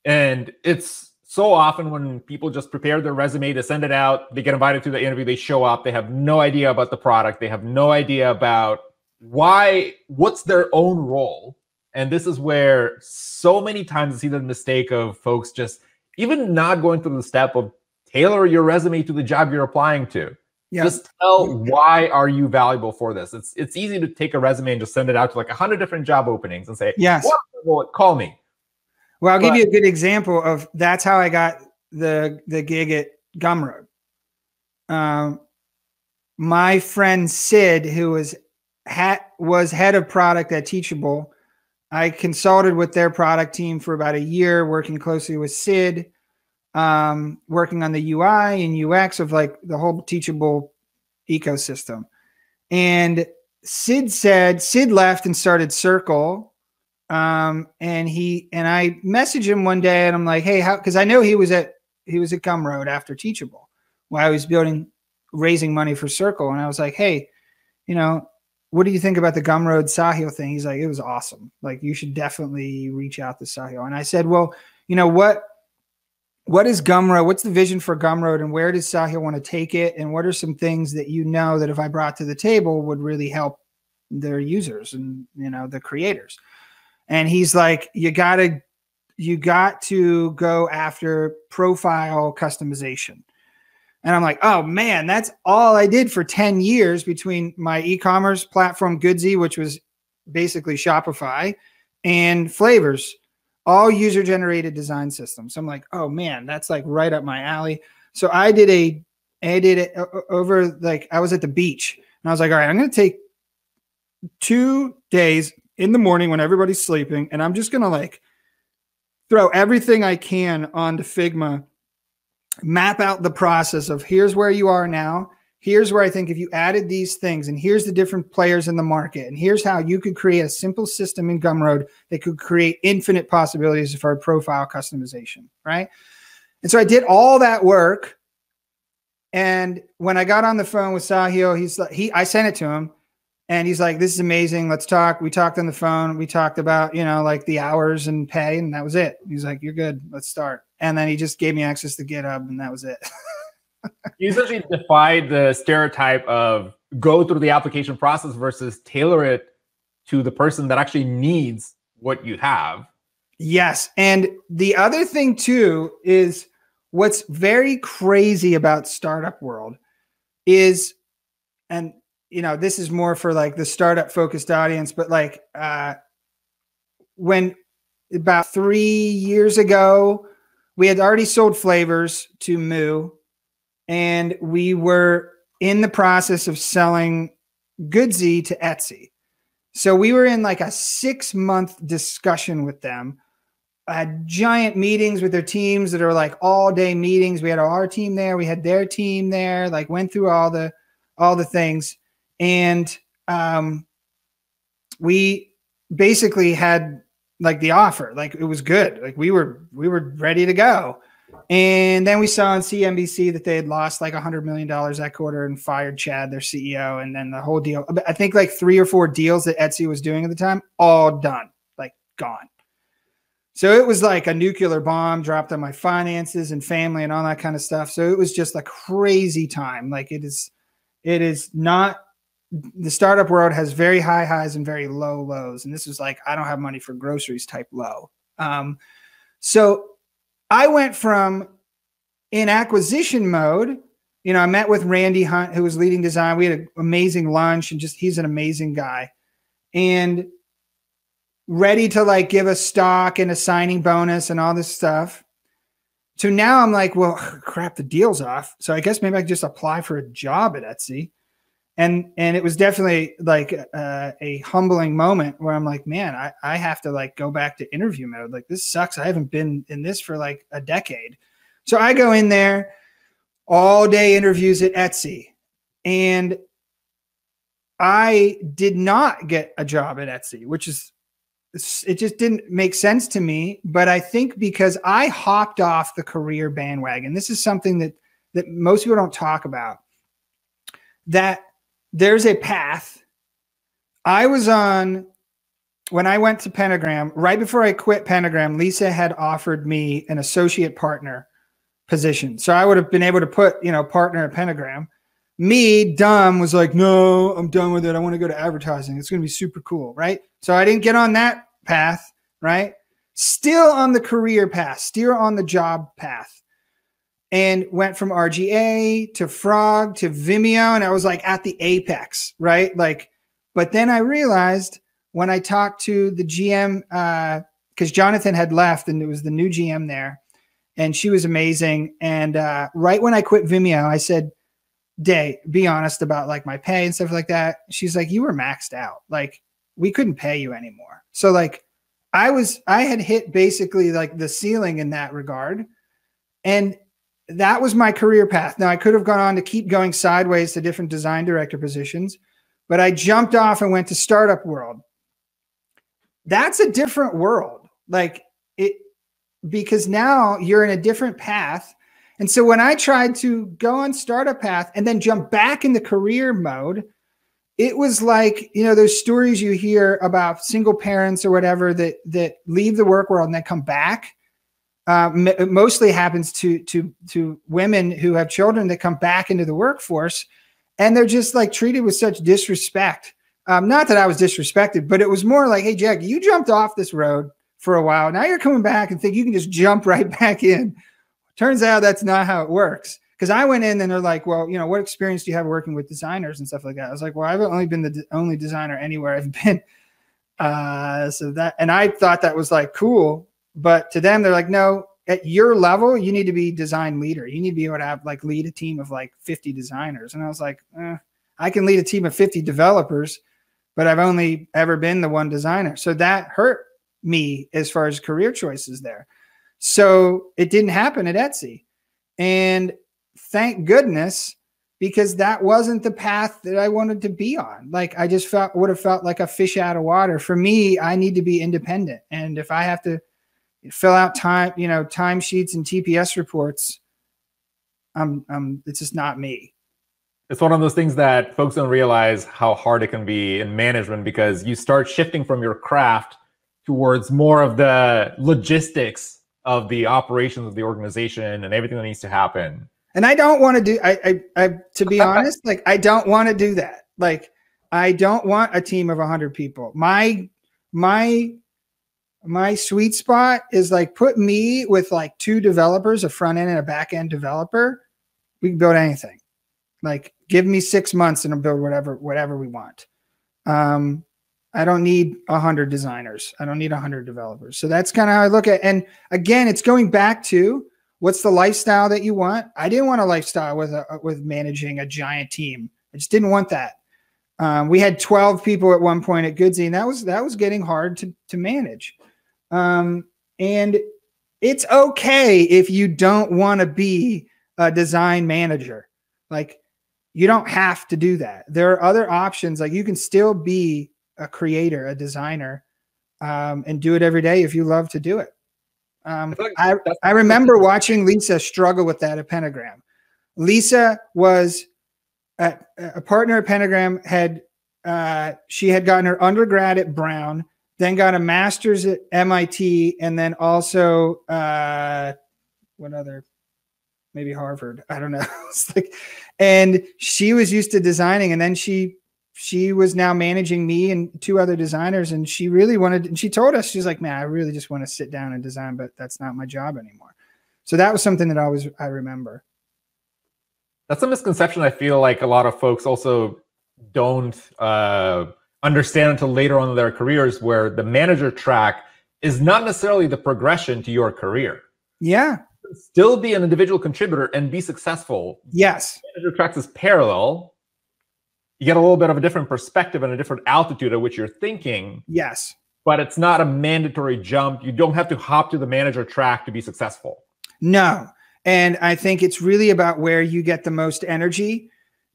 And it's so often when people just prepare their resume to send it out, they get invited to the interview, they show up, they have no idea about the product, they have no idea about what's their own role. And this is where so many times I see the mistake of folks just even not going through the step of tailor your resume to the job you're applying to. Yeah. Just tell why are you valuable for this. It's easy to take a resume and just send it out to like 100 different job openings and say, yes, well, call me. Well, I'll give you a good example of that's how I got the gig at Gumroad. My friend Sid, who was head of product at Teachable, I consulted with their product team for about a year, working closely with Sid, working on the UI and UX of like the whole Teachable ecosystem. And Sid left and started Circle. And I messaged him one day and I'm like, hey, cause I know he was at Gumroad after Teachable while I was raising money for Circle. And I was like, hey, you know, what do you think about the Gumroad Sahil thing? He's like, it was awesome. Like, you should definitely reach out to Sahil. And I said, well, you know, what is Gumroad? What's the vision for Gumroad and where does Sahil want to take it? And what are some things that, you know, that if I brought to the table would really help their users and, you know, the creators? And he's like, you got to go after profile customization. And I'm like, oh man, that's all I did for 10 years between my e-commerce platform, Goodsy, which was basically Shopify, and Flavors, all user-generated design systems. So I'm like, oh man, that's like right up my alley. So I did it over, like, I was at the beach and I was like, all right, I'm going to take 2 days in the morning when everybody's sleeping, and I'm just going to like throw everything I can onto Figma, map out the process of here's where you are now. Here's where I think if you added these things, and here's the different players in the market, and here's how you could create a simple system in Gumroad that could create infinite possibilities for profile customization, right? And so I did all that work. And when I got on the phone with Sahil, I sent it to him. And he's like, this is amazing. Let's talk. We talked on the phone. We talked about, you know, like the hours and pay, and that was it. He's like, you're good. Let's start. And then he just gave me access to GitHub, and that was it. You essentially defied the stereotype of go through the application process versus tailor it to the person that actually needs what you have. Yes. And the other thing too is what's very crazy about startup world is, and you know, this is more for like the startup focused audience, but like when about 3 years ago, we had already sold Flavors to Moo, and we were in the process of selling Goodsy to Etsy. So we were in like a 6-month discussion with them. I had giant meetings with their teams that are like all day meetings. We had our team there. We had their team there, like went through all the things. And we basically had like the offer, like it was good. Like we were ready to go. And then we saw on CNBC that they had lost like $100 million that quarter and fired Chad, their CEO. And then the whole deal, I think like 3 or 4 deals that Etsy was doing at the time, all done, like gone. So it was like a nuclear bomb dropped on my finances and family and all that kind of stuff. So it was just a crazy time. Like it is not, the startup world has very high highs and very low lows. And this was like, I don't have money for groceries type low. So I went from in acquisition mode, you know, I met with Randy Hunt, who was leading design. We had an amazing lunch and just, he's an amazing guy and ready to like give us stock and a signing bonus and all this stuff. So now I'm like, well, crap, the deal's off. So I guess maybe I could just apply for a job at Etsy. And it was definitely like a humbling moment where I'm like, man, I have to like go back to interview mode. Like this sucks. I haven't been in this for like a decade. So I go in there, all day interviews at Etsy. And I did not get a job at Etsy, which is, it just didn't make sense to me. But I think because I hopped off the career bandwagon, this is something that most people don't talk about, that there's a path. I was on, when I went to Pentagram, right before I quit Pentagram, Lisa had offered me an associate partner position. So I would have been able to put, you know, partner at Pentagram. Me, dumb, was like, no, I'm done with it. I want to go to advertising. It's going to be super cool, right? So I didn't get on that path, right? Still on the career path, still on the job path. And went from RGA to Frog to Vimeo. And I was like at the apex, right? Like, but then I realized when I talked to the GM, because Jonathan had left and it was the new GM there, and she was amazing. And right when I quit Vimeo, I said, Day, be honest about like my pay and stuff like that. She's like, you were maxed out. Like we couldn't pay you anymore. So like I had hit basically like the ceiling in that regard. And that was my career path. Now I could have gone on to keep going sideways to different design director positions, but I jumped off and went to startup world. That's a different world. Like it, because now you're in a different path. And so when I tried to go on startup path and then jump back into career mode, it was like, you know, those stories you hear about single parents or whatever that leave the work world and then come back. It mostly happens to women who have children that come back into the workforce, and they're just like treated with such disrespect. Not that I was disrespected, but it was more like, hey, Jack, you jumped off this road for a while. Now you're coming back and think you can just jump right back in. Turns out that's not how it works. Because I went in and they're like, well, you know, what experience do you have working with designers and stuff like that? I was like, well, I've only been the only designer anywhere I've been. So that, and I thought that was like cool. But to them, they're like, no, at your level, you need to be design leader. You need to be able to have like lead a team of like 50 designers. And I was like, I can lead a team of 50 developers, but I've only ever been the one designer. So that hurt me as far as career choices there. So it didn't happen at Etsy. And thank goodness, because that wasn't the path that I wanted to be on. Like I just would have felt like a fish out of water. For me, I need to be independent. And if I have to fill out time sheets and TPS reports, it's just not me. It's one of those things that folks don't realize how hard it can be in management, because you start shifting from your craft towards more of the logistics of the operations of the organization and everything that needs to happen. And I don't want to do, to be honest, like I don't want to do that. Like I don't want a team of 100 people. My sweet spot is like, put me with like 2 developers, a front end and a back end developer. We can build anything. Like give me 6 months and I'll build whatever we want. I don't need 100 designers. I don't need 100 developers. So that's kind of how I look at it. And again, it's going back to what's the lifestyle that you want. I didn't want a lifestyle with managing a giant team. I just didn't want that. We had 12 people at one point at Goodsy, and that was getting hard to manage. And it's okay if you don't want to be a design manager. Like you don't have to do that. There are other options. Like you can still be a creator, a designer, and do it every day if you love to do it. I remember watching Lisa struggle with that at Pentagram. Lisa was a partner at Pentagram. She had gotten her undergrad at Brown then got a master's at MIT, and then also what other? Maybe Harvard. I don't know. It's like, and she was used to designing, and then she was now managing me and 2 other designers, and she really wanted, and she told us, she's like, man, I really just want to sit down and design, but that's not my job anymore. So that was something that I remember. That's a misconception I feel like a lot of folks also don't understand until later on in their careers, where the manager track is not necessarily the progression to your career. Yeah. Still be an individual contributor and be successful. Yes. Manager tracks is parallel. You get a little bit of a different perspective and a different altitude at which you're thinking. Yes. But it's not a mandatory jump. You don't have to hop to the manager track to be successful. No. And I think it's really about where you get the most energy.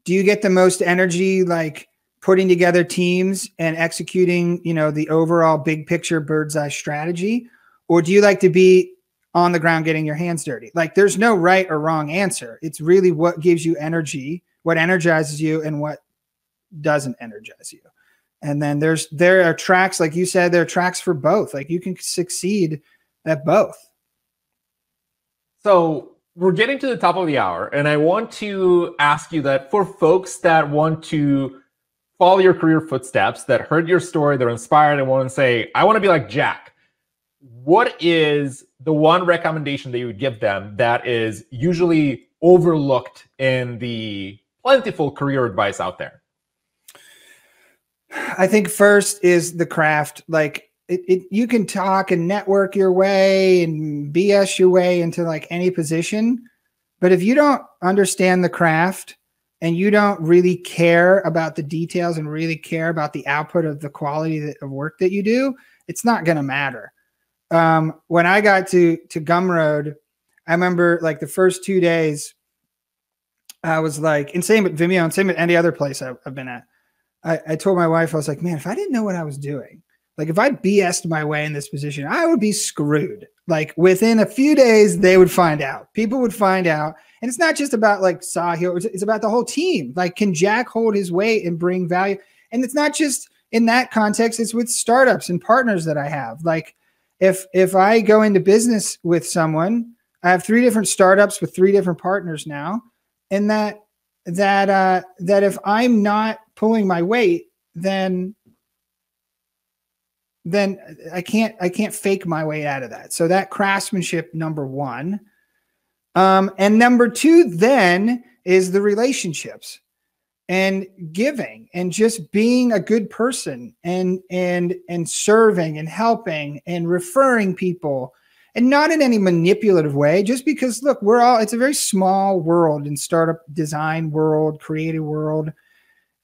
Do you get the most energy like putting together teams and executing, the overall big picture bird's eye strategy? Or do you like to be on the ground getting your hands dirty? Like, there's no right or wrong answer. It's really what gives you energy, what energizes you, and what doesn't energize you. And then there are tracks, like you said, there are tracks for both. Like, you can succeed at both. So we're getting to the top of the hour, and I want to ask you that for folks that want to follow your career footsteps, that heard your story, they're inspired and want to say, I want to be like Jack. What is the one recommendation that you would give them that is usually overlooked in the plentiful career advice out there? I think first is the craft. Like, you can talk and network your way and BS your way into like any position, but if you don't understand the craft and you don't really care about the details and really care about the output of the quality of work that you do, it's not going to matter. When I got to Gumroad, I remember like the first 2 days, I was like, and same at Vimeo and same at any other place I've been at. I told my wife, I was like, man, if I didn't know what I was doing, like if I BS'd my way in this position, I would be screwed. Like within a few days, they would find out. People would find out. And it's not just about like Sahil, it's about the whole team. Like, can Jack hold his weight and bring value? And it's not just in that context, it's with startups and partners that I have. Like, if I go into business with someone, I have 3 different startups with 3 different partners now, and that if I'm not pulling my weight, then I can't fake my way out of that. So that craftsmanship, number 1, and number 2 then is the relationships and giving and just being a good person and serving and helping and referring people, and not in any manipulative way, just because look, it's a very small world in startup design world, creative world,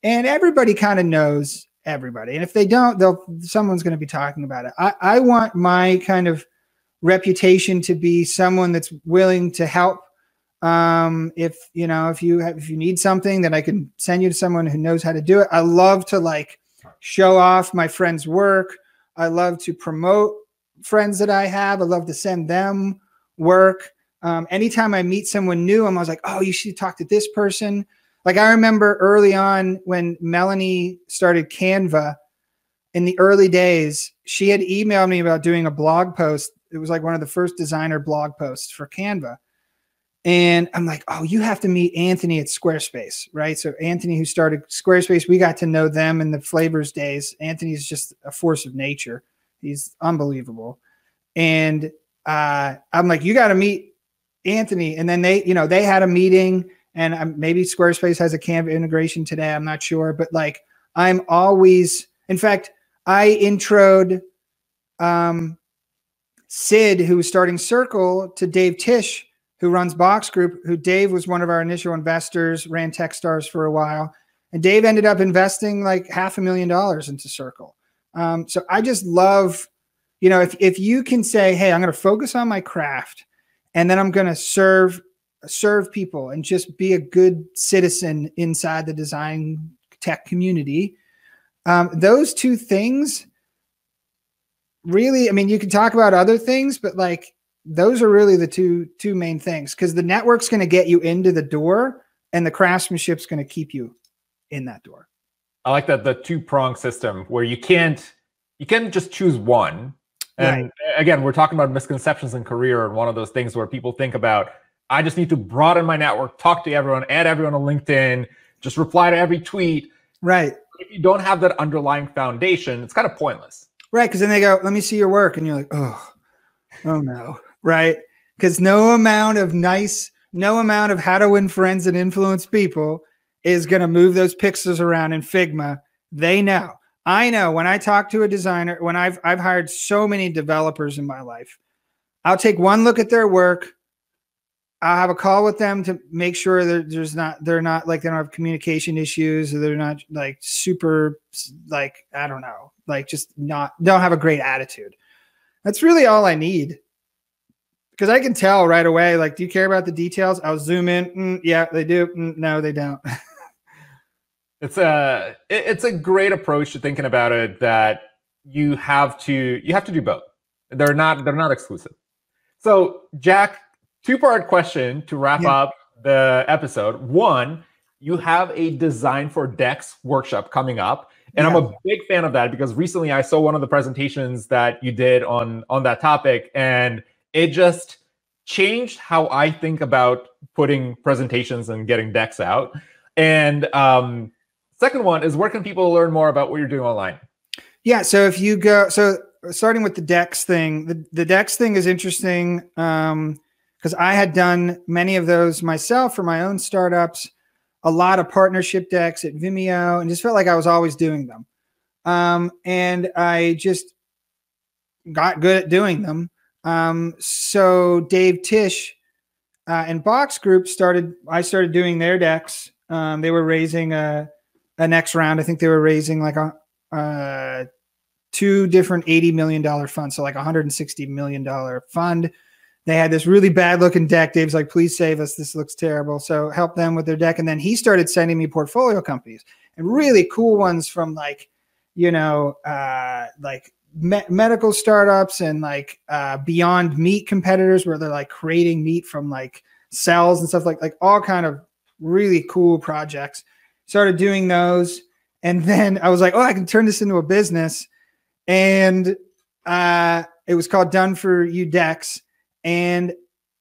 and everybody kind of knows everybody. And if they don't, someone's going to be talking about it. I want my kind of reputation to be someone that's willing to help. If you need something, that I can send you to someone who knows how to do it. I love to like show off my friends' work. I love to promote friends that I have. I love to send them work. Anytime I meet someone new, I'm always like, oh, you should talk to this person. Like, I remember early on when Melanie started Canva in the early days, she had emailed me about doing a blog post. It was like one of the first designer blog posts for Canva. And I'm like, oh, you have to meet Anthony at Squarespace, right? So Anthony, who started Squarespace, we got to know them in the Flavors days. Anthony's just a force of nature. He's unbelievable. And I'm like, you got to meet Anthony. And then they had a meeting, and maybe Squarespace has a Canva integration today. I'm not sure, but like, I'm always, in fact, I introed Sid, who was starting Circle, to Dave Tisch, who runs Box Group, who Dave was one of our initial investors, ran Techstars for a while. And Dave ended up investing like $500,000 into Circle. So I just love, if you can say, hey, I'm going to focus on my craft, and then I'm going to serve people and just be a good citizen inside the design tech community. Those 2 things really, I mean, you can talk about other things, but like, those are really the two main things, because the network's going to get you into the door and the craftsmanship's going to keep you in that door. I like that, the 2-prong system where you can't you can't just choose one. And again, we're talking about misconceptions in career, and one of those things where people think about, I just need to broaden my network, talk to everyone, add everyone on LinkedIn, just reply to every tweet. Right. If you don't have that underlying foundation, it's kind of pointless. Right. Because then they go, let me see your work. And you're like, oh no. Right. Because no amount of how to win friends and influence people is going to move those pixels around in Figma. They know. I know when I talk to a designer, when I've hired so many developers in my life, I'll take one look at their work. I'll have a call with them to make sure that they're not like, they don't have communication issues, or they're not like super, like, I don't know, like just don't have a great attitude. That's really all I need. Because I can tell right away, like, do you care about the details? I'll zoom in. Yeah, they do. No, they don't. It's a great approach to thinking about it, that you have to do both. They're not exclusive. So, Jack, two-part question to wrap up the episode. One, you have a Design for Decks workshop coming up. And I'm a big fan of that, because recently I saw one of the presentations that you did on that topic, and it just changed how I think about putting presentations and getting decks out. And second one is, where can people learn more about what you're doing online? Yeah, so if you go, starting with the decks thing, the decks thing is interesting because I had done many of those myself for my own startups, a lot of partnership decks at Vimeo, and just felt like I was always doing them. And I just got good at doing them. So Dave Tish and Box Group I started doing their decks. They were raising a next round. I think they were raising like two different $80 million funds. So like $160 million fund. They had this really bad looking deck. Dave's like, please save us. This looks terrible. So help them with their deck. And then he started sending me portfolio companies, and really cool ones from like, like medical startups and like Beyond Meat competitors, where they're like creating meat from like cells and stuff, like all kind of really cool projects. Started doing those. And then I was like, oh, I can turn this into a business. And it was called Done For You Decks. And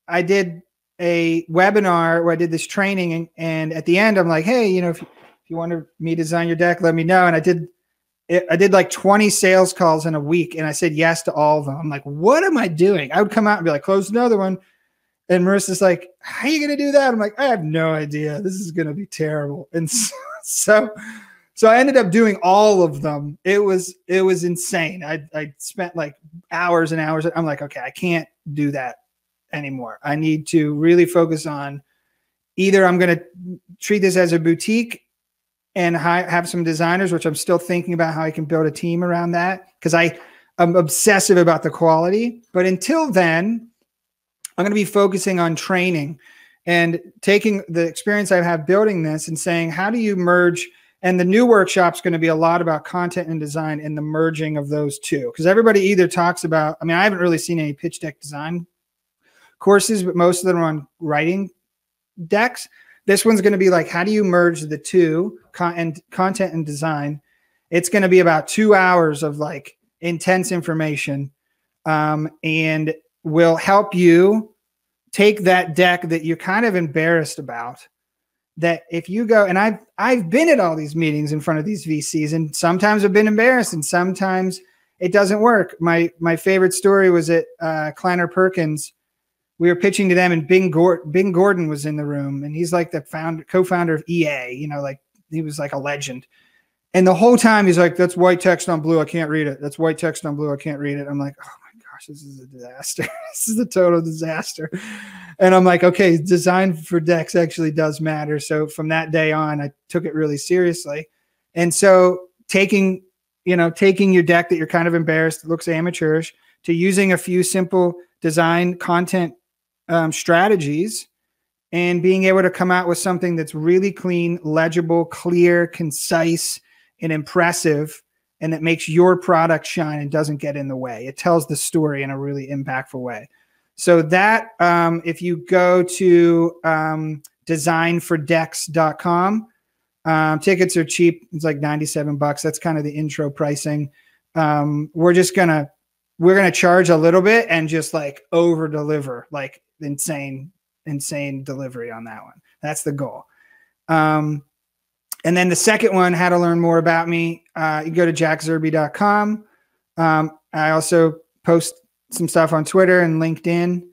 I did a webinar where I did this training. And at the end, I'm like, hey, if you want me to design your deck, let me know. And I did like 20 sales calls in a week, and I said yes to all of them. I'm like, what am I doing? I would come out and be like, close another one. And Marissa's like, how are you going to do that? I'm like, I have no idea. This is going to be terrible. And so I ended up doing all of them. It was insane. I spent like hours and hours. I'm like, okay, I can't do that anymore. I need to really focus on, either I'm going to treat this as a boutique and have some designers, which I'm still thinking about how I can build a team around that, because I'm obsessive about the quality. But until then, I'm going to be focusing on training and taking the experience I have building this and saying, how do you merge? And the new workshop's going to be a lot about content and design and the merging of those two. Because everybody either talks about, I haven't really seen any pitch deck design courses, but most of them are on writing decks. This one's going to be like, how do you merge the two, content and design? It's going to be about 2 hours of like intense information, and will help you take that deck that you're kind of embarrassed about. That if you go, and I've been at all these meetings in front of these VCs, and sometimes I've been embarrassed, and sometimes it doesn't work. My favorite story was at Kleiner Perkins. We were pitching to them, and Bing Gordon was in the room, and he's like the co-founder of EA. Like he was like a legend. And the whole time he's like, "That's white text on blue. I can't read it. That's white text on blue. I can't read it." I'm like, "Oh my gosh, this is a disaster. This is a total disaster." And I'm like, "Okay, design for decks actually does matter." So from that day on, I took it really seriously. And so taking your deck that you're kind of embarrassed, looks amateurish, to using a few simple design content strategies, and being able to come out with something that's really clean, legible, clear, concise, and impressive, and that makes your product shine and doesn't get in the way. It tells the story in a really impactful way. So that, if you go to designfordecks.com, tickets are cheap. It's like $97. That's kind of the intro pricing. we're gonna charge a little bit and just like over deliver, like insane delivery on that one. That's the goal. And then the second one, how to learn more about me, you go to jackzerby.com. I also post some stuff on Twitter and LinkedIn.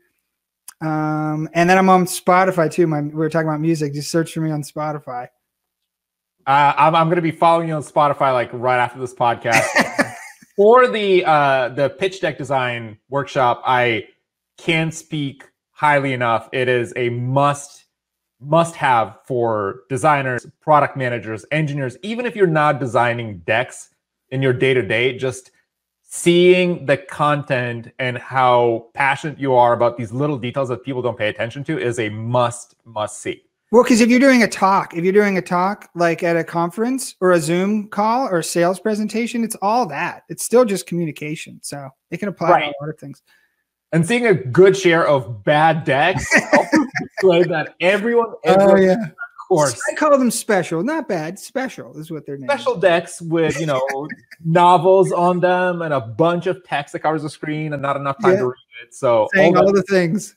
And then I'm on Spotify too. We were talking about music. Just search for me on Spotify. I'm going to be following you on Spotify like right after this podcast. For the pitch deck design workshop, I can't speak highly enough. It is a must have for designers, product managers, engineers. Even if you're not designing decks in your day-to-day, just seeing the content and how passionate you are about these little details that people don't pay attention to is a must see. Well, because if you're doing a talk like at a conference or a Zoom call or a sales presentation, it's all that. It's still just communication. So it can apply to a lot of things. And seeing a good share of bad decks also displays that everyone of course. I call them special, not bad. Special is what they're named. Special decks with, novels on them and a bunch of text that covers the screen and not enough time to read it. So saying all the things.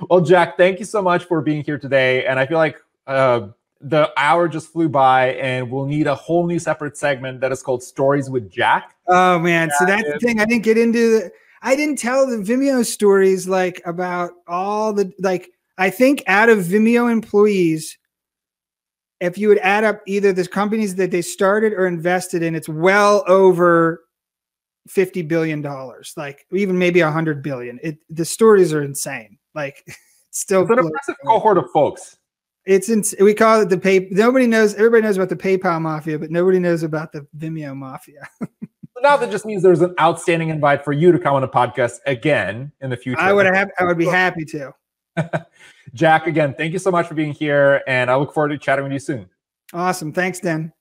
Well, Jack, thank you so much for being here today. And I feel like the hour just flew by, and we'll need a whole new separate segment that is called Stories with Jack. Oh man, so that's the thing. I didn't get into I didn't tell the Vimeo stories like about all the I think out of Vimeo employees, if you would add up either the companies that they started or invested in, it's well over $50 billion, like even maybe 100 billion. The stories are insane. Like it's still an impressive cohort of folks. We call it the everybody knows about the PayPal mafia, but nobody knows about the Vimeo mafia. So now that just means there's an outstanding invite for you to come on a podcast again in the future. I would be happy to. Jack, again, thank you so much for being here, and I look forward to chatting with you soon. Awesome. Thanks, Dan.